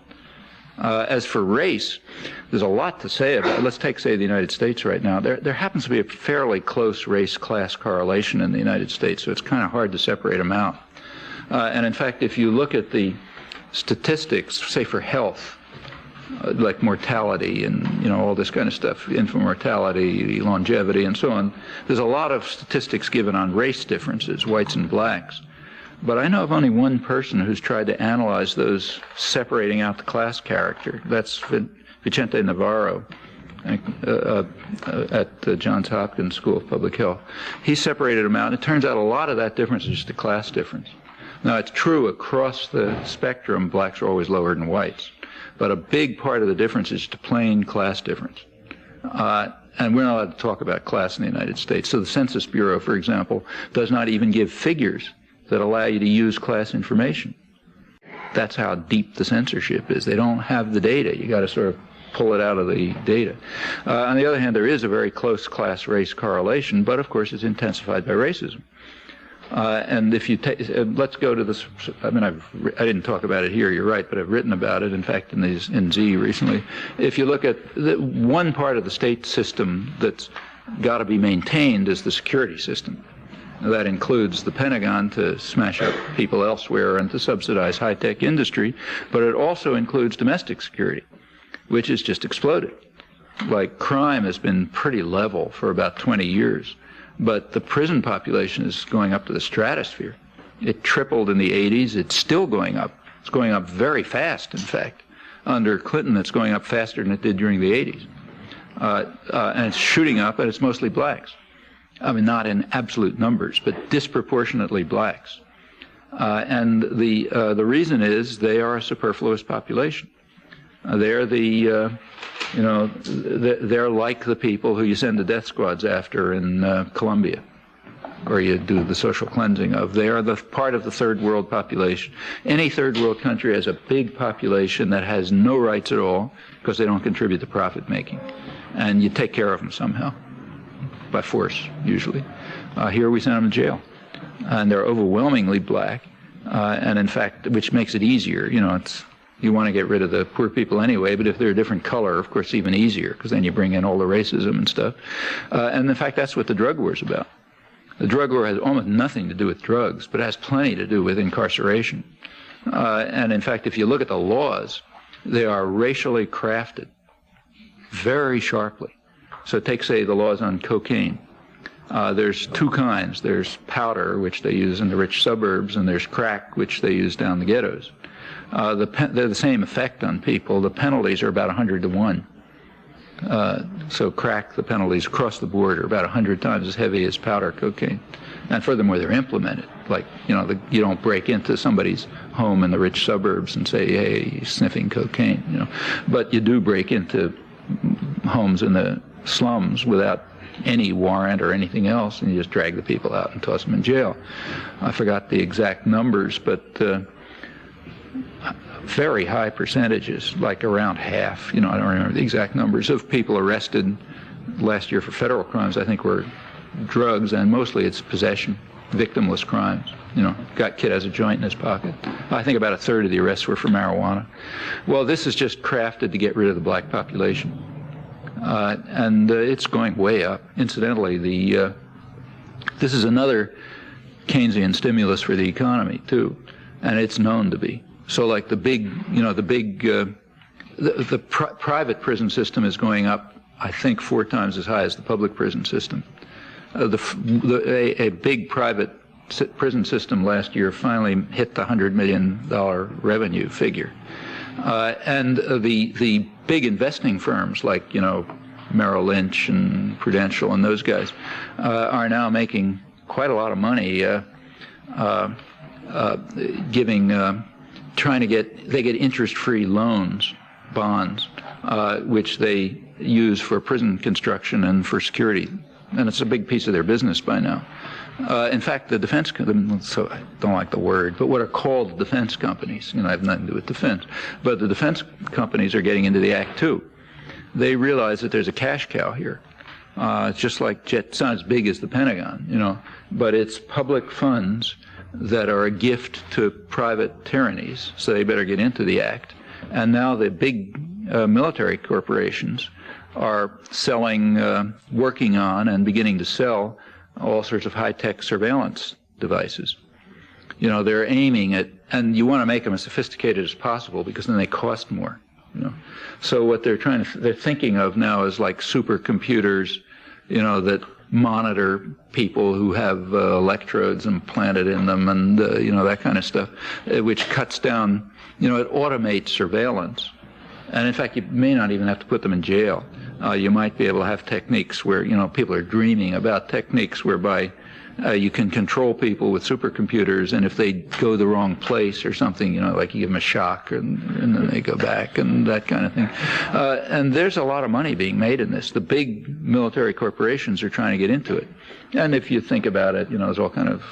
Speaker 1: As for race, there's a lot to say about it. Let's take, say, the United States right now. There happens to be a fairly close race-class correlation in the United States, so it's kind of hard to separate them out. And in fact, if you look at the statistics, say for health, like mortality and all this kind of stuff, infant mortality, longevity, and so on. There's a lot of statistics given on race differences, whites and blacks. But I know of only one person who's tried to analyze those, separating out the class character. That's Vicente Navarro at the Johns Hopkins School of Public Health. He separated them out. It turns out a lot of that difference is just a class difference. Now, it's true across the spectrum, blacks are always lower than whites. But a big part of the difference is to plain class difference. And we're not allowed to talk about class in the United States. So the Census Bureau, for example, does not even give figures that allow you to use class information. That's how deep the censorship is. They don't have the data. You got to sort of pull it out of the data. On the other hand, there is a very close class-race correlation, but of course it's intensified by racism. And if you take, let's go to this. I mean, I didn't talk about it here. You're right, but I've written about it. In fact, in Z recently. If you look at one part of the state system that's got to be maintained is the security system. That includes the Pentagon to smash up people elsewhere and to subsidize high-tech industry, but it also includes domestic security, which has just exploded. Like, crime has been pretty level for about 20 years, but the prison population is going up to the stratosphere. It tripled in the 80s. It's still going up. It's going up very fast, in fact. Under Clinton, it's going up faster than it did during the 80s. And it's shooting up, and it's mostly blacks. I mean, not in absolute numbers, but disproportionately blacks. And the reason is they are a superfluous population. They're they're like the people who you send the death squads after in Colombia, or you do the social cleansing of. They are the part of the third world population. Any third world country has a big population that has no rights at all because they don't contribute to profit making. And you take care of them somehow. By force, usually. Here we send them to jail. And they're overwhelmingly black, and in fact, which makes it easier. You want to get rid of the poor people anyway, but if they're a different color, of course, even easier, because then you bring in all the racism and stuff. And in fact, that's what the drug war is about. The drug war has almost nothing to do with drugs, but it has plenty to do with incarceration. And in fact, if you look at the laws, they are racially crafted very sharply. So take, say, the laws on cocaine. There's two kinds. There's powder, which they use in the rich suburbs, and there's crack, which they use down the ghettos. They're the same effect on people. The penalties are about 100 to 1. So crack, the penalties across the board are about 100 times as heavy as powder cocaine. And furthermore, they're implemented. Like, you don't break into somebody's home in the rich suburbs and say, hey, you're sniffing cocaine, But you do break into homes in the slums without any warrant or anything else, and you just drag the people out and toss them in jail. I forgot the exact numbers, but very high percentages, like around half, I don't remember the exact numbers, of people arrested last year for federal crimes, I think, were drugs, and mostly it's possession, victimless crimes. Kid has a joint in his pocket. I think about a third of the arrests were for marijuana. Well, this is just crafted to get rid of the black population. And it's going way up. Incidentally, this is another Keynesian stimulus for the economy too, and it's known to be. So, like the private prison system is going up, I think, 4 times as high as the public prison system. A big private prison system last year finally hit the $100 million revenue figure. And the big investing firms like, Merrill Lynch and Prudential and those guys are now making quite a lot of money they get interest-free loans, bonds, which they use for prison construction and for security. And it's a big piece of their business by now. In fact, the defense, so I don't like the word, but what are called defense companies, I have nothing to do with defense, but the defense companies are getting into the act too. They realize that there's a cash cow here. It's just like it's not as big as the Pentagon, but it's public funds that are a gift to private tyrannies, so they better get into the act. And now the big military corporations are selling, working on, and beginning to sell all sorts of high-tech surveillance devices. They're aiming at, and you want to make them as sophisticated as possible because then they cost more. You know, so what they're thinking of now is like supercomputers, you know, that monitor people who have electrodes implanted in them, and you know, that kind of stuff, which cuts down, you know, it automates surveillance. And in fact, you may not even have to put them in jail. You might be able to have techniques where, you know, people are dreaming about techniques whereby you can control people with supercomputers, and if they go the wrong place or something, you know, like you give them a shock and then they go back and that kind of thing. And there's a lot of money being made in this. The big military corporations are trying to get into it. And if you think about it, you know, there's all kind of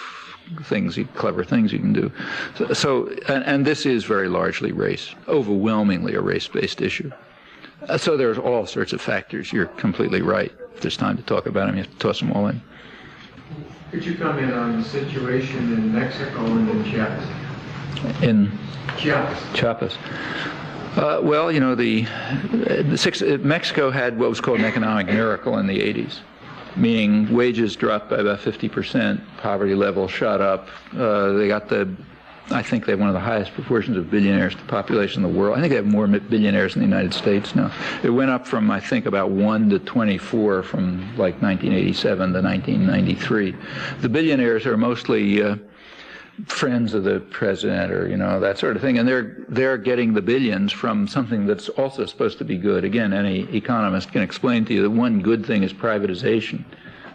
Speaker 1: things, clever things you can do. And this is very largely race, overwhelmingly a race-based issue. So there's all sorts of factors. You're completely right. If there's time to talk about them, you have to toss them all in.
Speaker 3: Could you comment on the situation in Mexico and in Chiapas?
Speaker 1: In
Speaker 3: Chiapas.
Speaker 1: Chiapas. Well, you know, Mexico had what was called an economic miracle in the 80s, meaning wages dropped by about 50%, poverty level shot up. They got I think they have one of the highest proportions of billionaires to the population in the world. I think they have more billionaires in the United States now. It went up from, I think, about 1 to 24 from like 1987 to 1993. The billionaires are mostly friends of the president, or, you know, that sort of thing, and they're getting the billions from something that's also supposed to be good. Again, any economist can explain to you that one good thing is privatization.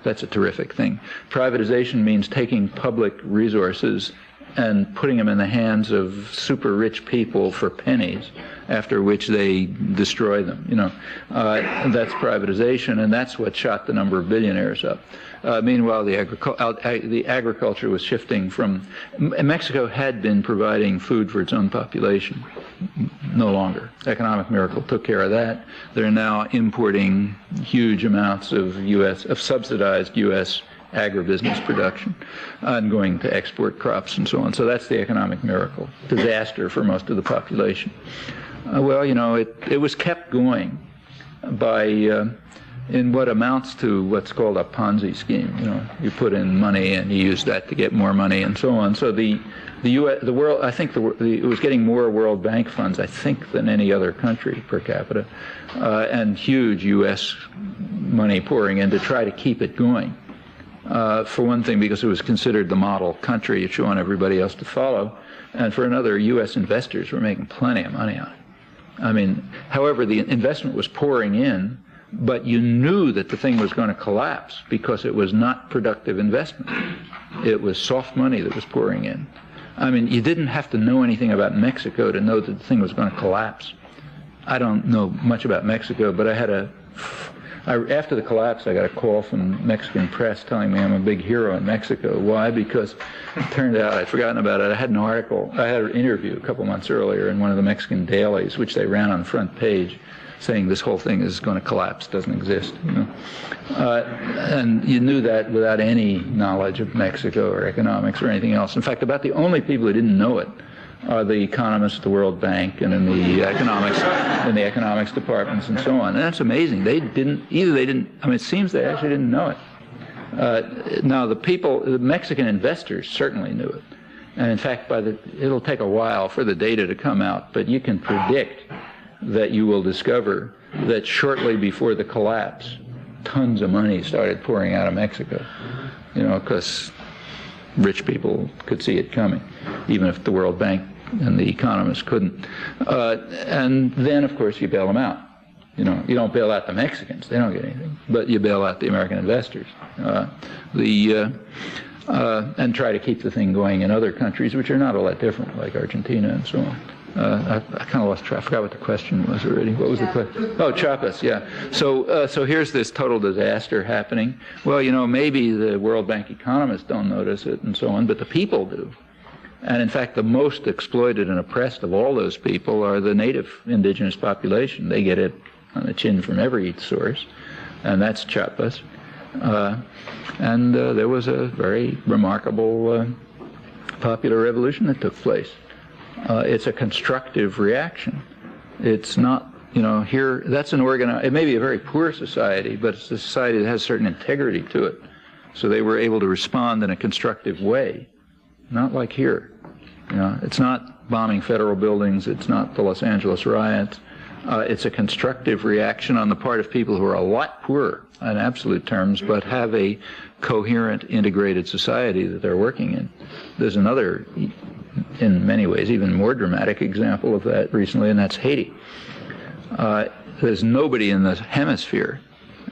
Speaker 1: That's a terrific thing. Privatization means taking public resources and putting them in the hands of super rich people for pennies, after which they destroy them. You know, that's privatization, and that's what shot the number of billionaires up. Meanwhile, the agriculture was shifting from. Mexico had been providing food for its own population. No longer. Economic miracle took care of that. They're now importing huge amounts of subsidized U.S. agribusiness production and going to export crops and so on. So that's the economic miracle. Disaster for most of the population. Well, you know, it was kept going by in what amounts to what's called a Ponzi scheme. You know, you put in money and you use that to get more money and so on. So the world, I think it was getting more World Bank funds, I think, than any other country per capita, and huge U.S. money pouring in to try to keep it going. For one thing, because it was considered the model country you want everybody else to follow, and for another, U.S. investors were making plenty of money on it. I mean, however, the investment was pouring in, but you knew that the thing was going to collapse because it was not productive investment. It was soft money that was pouring in. I mean, you didn't have to know anything about Mexico to know that the thing was going to collapse. I don't know much about Mexico, but after the collapse, I got a call from Mexican press telling me I'm a big hero in Mexico. Why? Because it turned out I'd forgotten about it. I had an interview a couple months earlier in one of the Mexican dailies, which they ran on the front page, saying this whole thing is going to collapse, doesn't exist. You know? And you knew that without any knowledge of Mexico or economics or anything else. In fact, about the only people who didn't know it are the economists at the World Bank and in the economics departments and so on. And that's amazing. I mean, it seems they actually didn't know it. Now, the Mexican investors certainly knew it. And in fact, it'll take a while for the data to come out, but you can predict that you will discover that shortly before the collapse, tons of money started pouring out of Mexico, you know, because rich people could see it coming, even if the World Bank and the economists couldn't. And then, of course, you bail them out. You know, you don't bail out the Mexicans; they don't get anything, but you bail out the American investors. And try to keep the thing going in other countries, which are not all that different, like Argentina and so on. I kind of lost track. I forgot what the question was already. What was the question? Oh, Chiapas, yeah. So here's this total disaster happening. Well, you know, maybe the World Bank economists don't notice it and so on, but the people do. And in fact, the most exploited and oppressed of all those people are the native indigenous population. They get it on the chin from every source, and that's Chiapas. And there was a very remarkable popular revolution that took place. It's a constructive reaction. It's not, you know, here, that's it may be a very poor society, but it's a society that has certain integrity to it. So they were able to respond in a constructive way, not like here. You know, it's not bombing federal buildings, it's not the Los Angeles riots. It's a constructive reaction on the part of people who are a lot poorer in absolute terms, but have a coherent, integrated society that they're working in. There's another, in many ways, even more dramatic example of that recently, and that's Haiti. There's nobody in the hemisphere,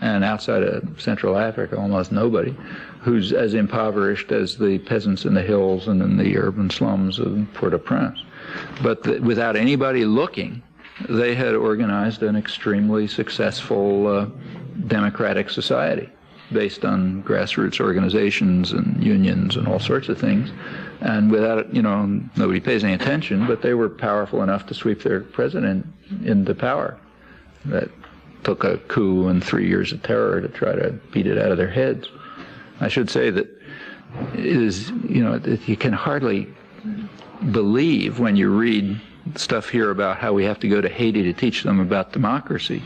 Speaker 1: and outside of Central Africa, almost nobody, who's as impoverished as the peasants in the hills and in the urban slums of Port-au-Prince. But without anybody looking, they had organized an extremely successful democratic society based on grassroots organizations and unions and all sorts of things. And without, nobody pays any attention, but they were powerful enough to sweep their president into power. That took a coup and 3 years of terror to try to beat it out of their heads. I should say that it is, you can hardly believe when you read stuff here about how we have to go to Haiti to teach them about democracy.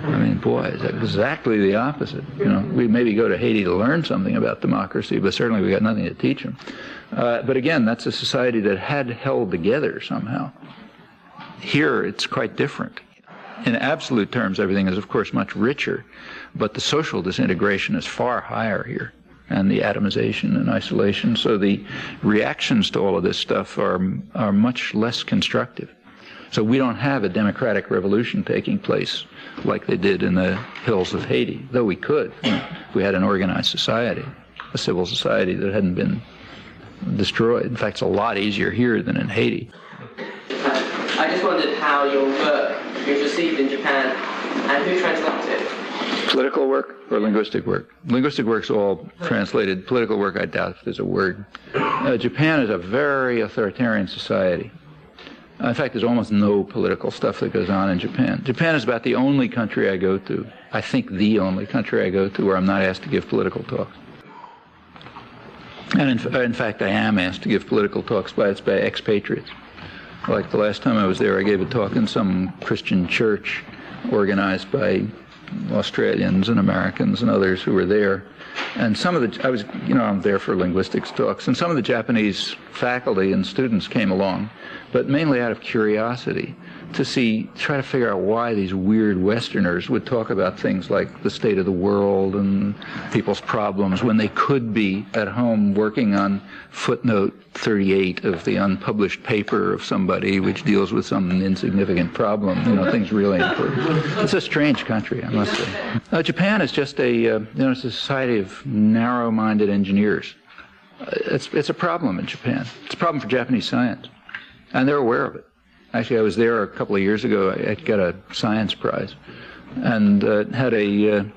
Speaker 1: I mean, boy, it's exactly the opposite. We maybe go to Haiti to learn something about democracy, but certainly we got nothing to teach them. But again, that's a society that had held together somehow. Here, it's quite different. In absolute terms, everything is, of course, much richer, but the social disintegration is far higher here, and the atomization and isolation. So the reactions to all of this stuff are much less constructive. So we don't have a democratic revolution taking place like they did in the hills of Haiti, though we could if we had an organized society, a civil society that hadn't been destroyed. In fact, it's a lot easier here than in Haiti.
Speaker 7: I just wondered how your work was received in Japan and who translates it?
Speaker 1: Political work or linguistic work? Linguistic work's all translated. Political work, I doubt if there's a word. Japan is a very authoritarian society. In fact, there's almost no political stuff that goes on in Japan. Japan is about the only country I go to, I think the only country I go to where I'm not asked to give political talks. And in fact, I am asked to give political talks by expatriates. Like the last time I was there, I gave a talk in some Christian church organized by Australians and Americans and others who were there. And I'm there for linguistics talks, and some of the Japanese faculty and students came along, but mainly out of curiosity to try to figure out why these weird Westerners would talk about things like the state of the world and people's problems when they could be at home working on footnote 38 of the unpublished paper of somebody which deals with some insignificant problem, things really important. It's a strange country, I must say. Japan is just it's a society of narrow-minded engineers. It's a problem in Japan. It's a problem for Japanese science, and they're aware of it. Actually, I was there a couple of years ago. I got a science prize and had a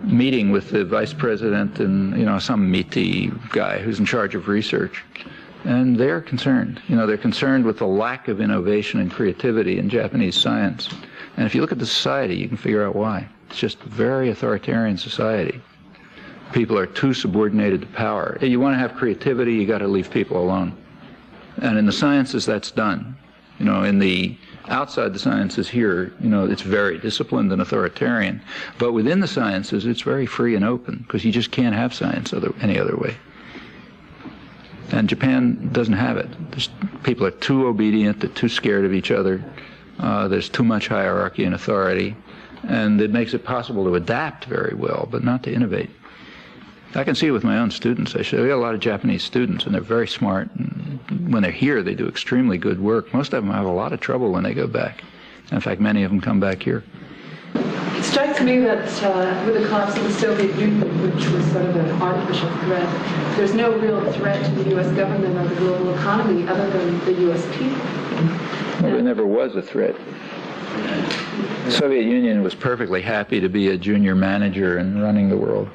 Speaker 1: meeting with the vice president and, some meaty guy who's in charge of research. And they're concerned. They're concerned with the lack of innovation and creativity in Japanese science. And if you look at the society, you can figure out why. It's just a very authoritarian society. People are too subordinated to power. You want to have creativity, you got to leave people alone. And in the sciences, that's done. In the outside the sciences here, it's very disciplined and authoritarian. But within the sciences, it's very free and open because you just can't have science any other way. And Japan doesn't have it. People are too obedient, they're too scared of each other. There's too much hierarchy and authority. And it makes it possible to adapt very well, but not to innovate. I can see it with my own students. We got a lot of Japanese students, and they're very smart. And when they're here, they do extremely good work. Most of them have a lot of trouble when they go back. In fact, many of them come back here.
Speaker 4: It strikes me that with the collapse of the Soviet Union, which was sort of an artificial threat, there's no real threat to the U.S. government or the global economy other than the U.S. people.
Speaker 1: Well, there never was a threat. The Soviet Union was perfectly happy to be a junior manager and running the world.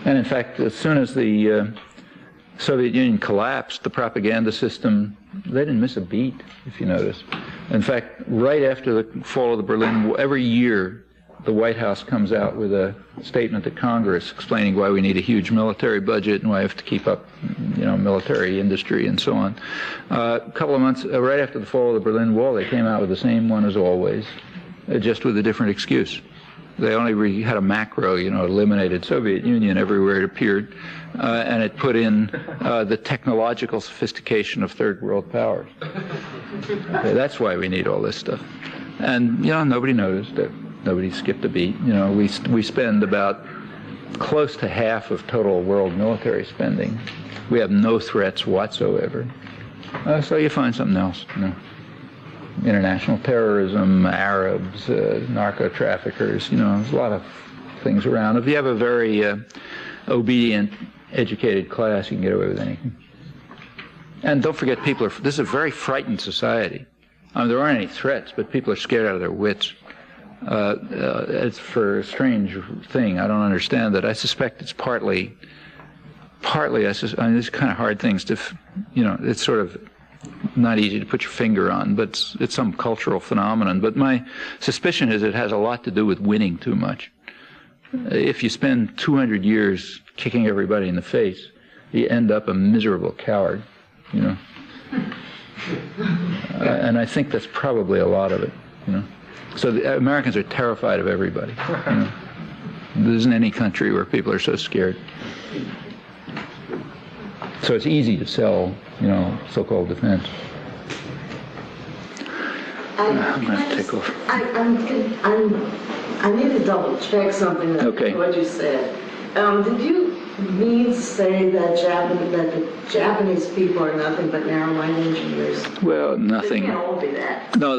Speaker 1: And in fact, as soon as the Soviet Union collapsed, the propaganda system, they didn't miss a beat, if you notice. In fact, right after the fall of the Berlin Wall, every year the White House comes out with a statement to Congress explaining why we need a huge military budget and why we have to keep up, military industry and so on. A couple of months, right after the fall of the Berlin Wall, they came out with the same one as always, just with a different excuse. They only had a macro, eliminated Soviet Union everywhere it appeared, and it put in the technological sophistication of third world powers. Okay, that's why we need all this stuff. And, you know, nobody noticed it. Nobody skipped a beat. You know, we spend about close to half of total world military spending. We have no threats whatsoever. So you find something else, you know. International terrorism, Arabs, narco-traffickers, you know, there's a lot of things around. If you have a very obedient, educated class, you can get away with anything. And don't forget, this is a very frightened society. I mean, there aren't any threats, but people are scared out of their wits. It's for a strange thing. I don't understand that. I suspect it's partly, I mean, these kind of hard things to, you know, it's sort of not easy to put your finger on, but it's some cultural phenomenon. But my suspicion is it has a lot to do with winning too much. If you spend 200 years kicking everybody in the face, you end up a miserable coward, you know. And I think that's probably a lot of it, you know. So the Americans are terrified of everybody. You know? There isn't any country where people are so scared. So it's easy to sell, you know, so-called defense. I'm going to take over.
Speaker 8: I need to double check something that
Speaker 1: Okay.
Speaker 8: what you said. Did you mean to say that the Japanese people are nothing but narrow-minded engineers?
Speaker 1: Well,
Speaker 8: They
Speaker 1: nothing.
Speaker 8: can't all be that.
Speaker 1: No,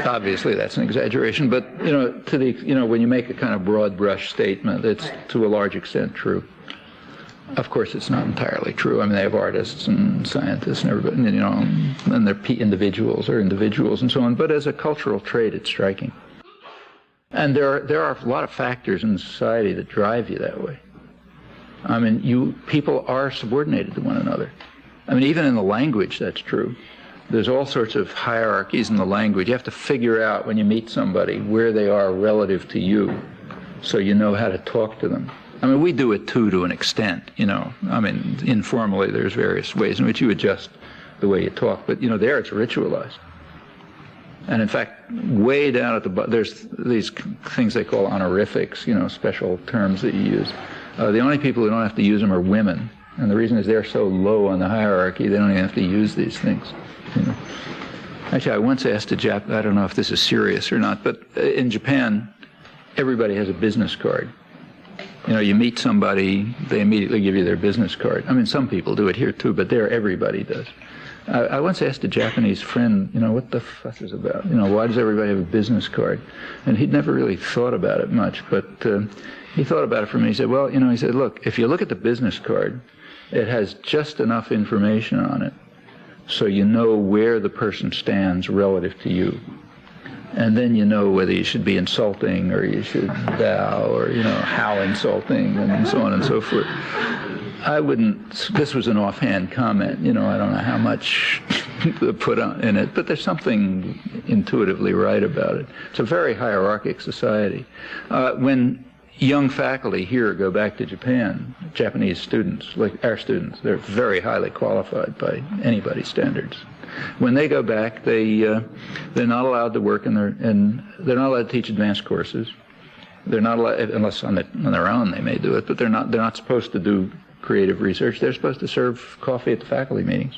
Speaker 1: obviously that's an exaggeration. But you know, when you make a kind of broad brush statement, it's to a large extent true. Of course, it's not entirely true. I mean, they have artists and scientists and everybody, you know, and they're individuals and so on. But as a cultural trait, it's striking. And there are a lot of factors in society that drive you that way. I mean, people are subordinated to one another. I mean, even in the language, that's true. There's all sorts of hierarchies in the language. You have to figure out when you meet somebody where they are relative to you, so you know how to talk to them. I mean, we do it too, to an extent, you know. I mean, informally, there's various ways in which you adjust the way you talk. But, you know, there it's ritualized. And in fact, way down at the bottom, there's these things they call honorifics, you know, special terms that you use. The only people who don't have to use them are women. And the reason is they're so low on the hierarchy, they don't even have to use these things. You know. Actually, I once asked I don't know if this is serious or not, but in Japan, everybody has a business card. You know, you meet somebody, they immediately give you their business card. I mean, some people do it here too, but there everybody does. I once asked a Japanese friend, you know, what the fuss is about? You know, why does everybody have a business card? And he'd never really thought about it much, but he thought about it for me. He said, well, you know, he said, look, if you look at the business card, it has just enough information on it so you know where the person stands relative to you. And then you know whether you should be insulting or you should bow or, you know, how insulting and so on and so forth. This was an offhand comment, you know, I don't know how much to put in it, but there's something intuitively right about it. It's a very hierarchic society. When young faculty here go back to Japan, Japanese students, like our students, they're very highly qualified by anybody's standards. When they go back, they're not allowed to work and they're not allowed to teach advanced courses. They're not allowed, unless on their own they may do it, but they're not supposed to do creative research. They're supposed to serve coffee at the faculty meetings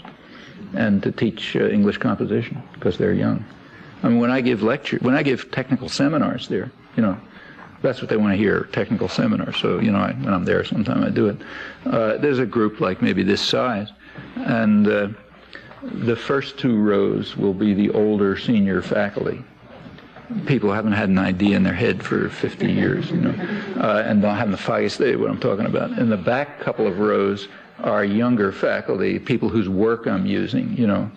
Speaker 1: and to teach English composition because they're young. I mean, when I give technical seminars there, you know, that's what they want to hear, technical seminars. So, you know, when I'm there sometime I do it. There's a group like maybe this size, and the first two rows will be the older senior faculty. People who haven't had an idea in their head for 50 years, you know, and don't have the foggiest idea what I'm talking about. In the back couple of rows are younger faculty, people whose work I'm using, you know.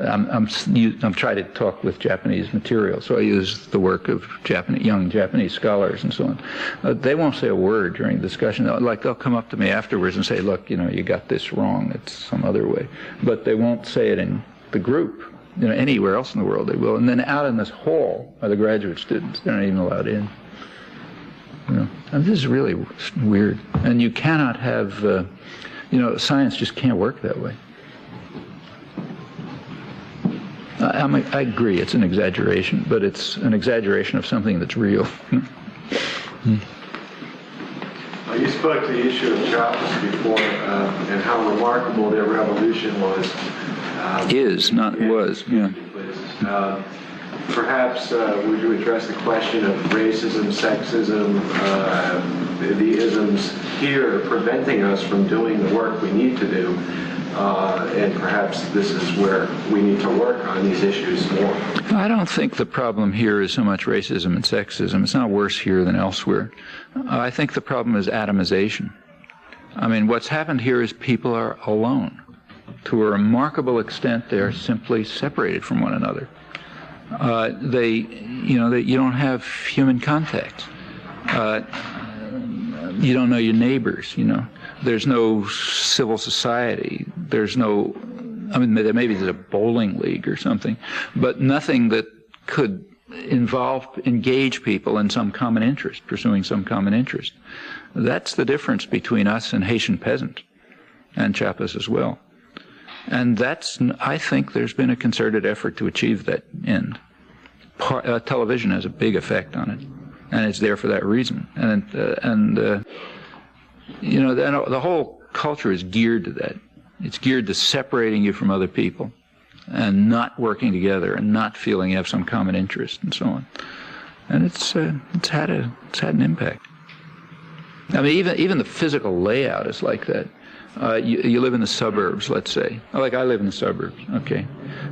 Speaker 1: I'm trying to talk with Japanese material, so I use the work of young Japanese scholars and so on. They won't say a word during the discussion. They'll come up to me afterwards and say, look, you know, you got this wrong, it's some other way. But they won't say it in the group. You know, anywhere else in the world they will. And then out in this hall are the graduate students. They're not even allowed in. You know, and this is really weird. And you cannot have, you know, science just can't work that way. I agree, it's an exaggeration, but it's an exaggeration of something that's real.
Speaker 9: You spoke to the issue of jobs before and how remarkable their revolution was.
Speaker 1: Was, yeah.
Speaker 9: Perhaps would you address the question of racism, sexism, the isms here preventing us from doing the work we need to do, and perhaps this is where we need to work on these issues more.
Speaker 1: I don't think the problem here is so much racism and sexism. It's not worse here than elsewhere. I think the problem is atomization. I mean, what's happened here is people are alone. To a remarkable extent, they are simply separated from one another. You don't have human contact. You don't know your neighbors, There's no civil society. There's no, maybe there's a bowling league or something, but nothing that could engage people in some common interest, pursuing some common interest. That's the difference between us and Haitian peasant, and Chiapas as well. And I think there's been a concerted effort to achieve that end. Television has a big effect on it, and it's there for that reason. The whole culture is geared to that. It's geared to separating you from other people, and not working together, and not feeling you have some common interest, and so on. And it's had an impact. I mean, even the physical layout is like that. You live in the suburbs, let's say. Like I live in the suburbs, okay.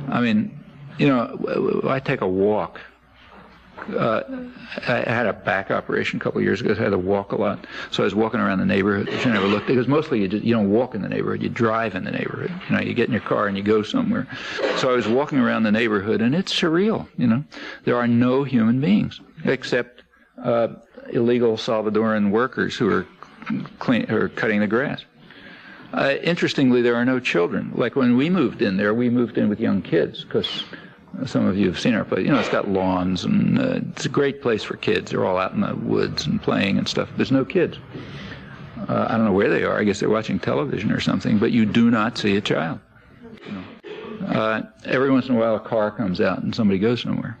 Speaker 1: I mean, I take a walk. I had a back operation a couple of years ago, so I had to walk a lot. So I was walking around the neighborhood, which I never looked at, because mostly you don't walk in the neighborhood, you drive in the neighborhood. You get in your car and you go somewhere. So I was walking around the neighborhood, and it's surreal, There are no human beings, except illegal Salvadoran workers who are cutting the grass. Interestingly, there are no children. Like when we moved in there, we moved in with young kids, because some of you have seen our place. It's got lawns, and it's a great place for kids. They're all out in the woods and playing and stuff. There's no kids. I don't know where they are. I guess they're watching television or something, but you do not see a child. Every once in a while a car comes out and somebody goes somewhere,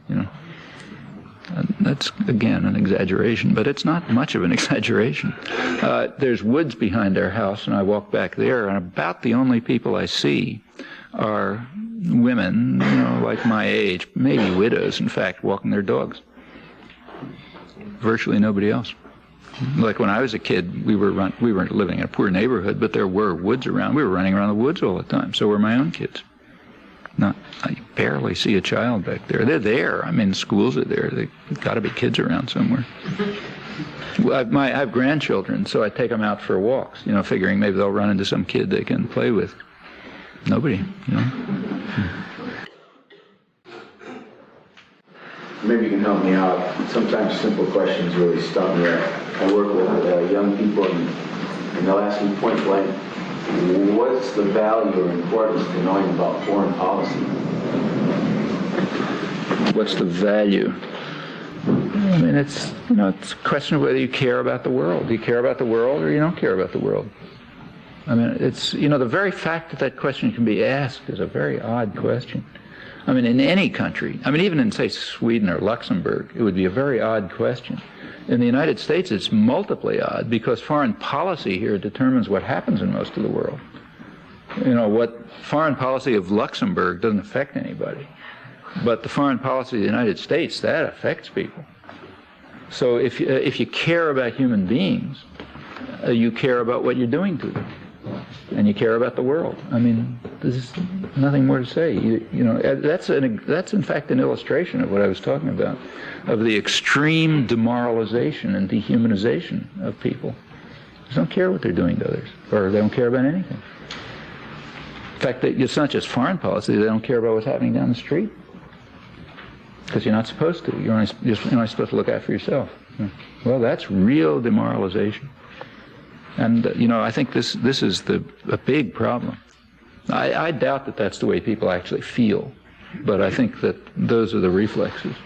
Speaker 1: That's, again, an exaggeration, but it's not much of an exaggeration. There's woods behind our house, and I walk back there, and about the only people I see are women, like my age, maybe widows, in fact, walking their dogs. Virtually nobody else. Like when I was a kid, we weren't living in a poor neighborhood, but there were woods around. We were running around the woods all the time. So were my own kids. I barely see a child back there. They're there. I mean, schools are there. They've got to be kids around somewhere. I have grandchildren, so I take them out for walks, figuring maybe they'll run into some kid they can play with. Nobody,
Speaker 10: Maybe you can help me out. Sometimes simple questions really stop me. I work with young people, and they'll ask me point blank, what's the value or importance to knowing about foreign policy?
Speaker 1: What's the value? I mean, it's a question of whether you care about the world. Do you care about the world, or you don't care about the world? I mean, it's, the very fact that question can be asked is a very odd question. I mean, in any country, even in, say, Sweden or Luxembourg, it would be a very odd question. In the United States, it's multiply odd, because foreign policy here determines what happens in most of the world. What foreign policy of Luxembourg doesn't affect anybody. But the foreign policy of the United States, that affects people. So if you care about human beings, you care about what you're doing to them. And you care about the world. I mean, there's nothing more to say. That's in fact an illustration of what I was talking about, of the extreme demoralization and dehumanization of people. They don't care what they're doing to others, or they don't care about anything. In fact, it's not just foreign policy. They don't care about what's happening down the street, because you're not supposed to. You're only supposed to look out for yourself. Well, that's real demoralization. And, I think this is a big problem. I doubt that that's the way people actually feel, but I think that those are the reflexes.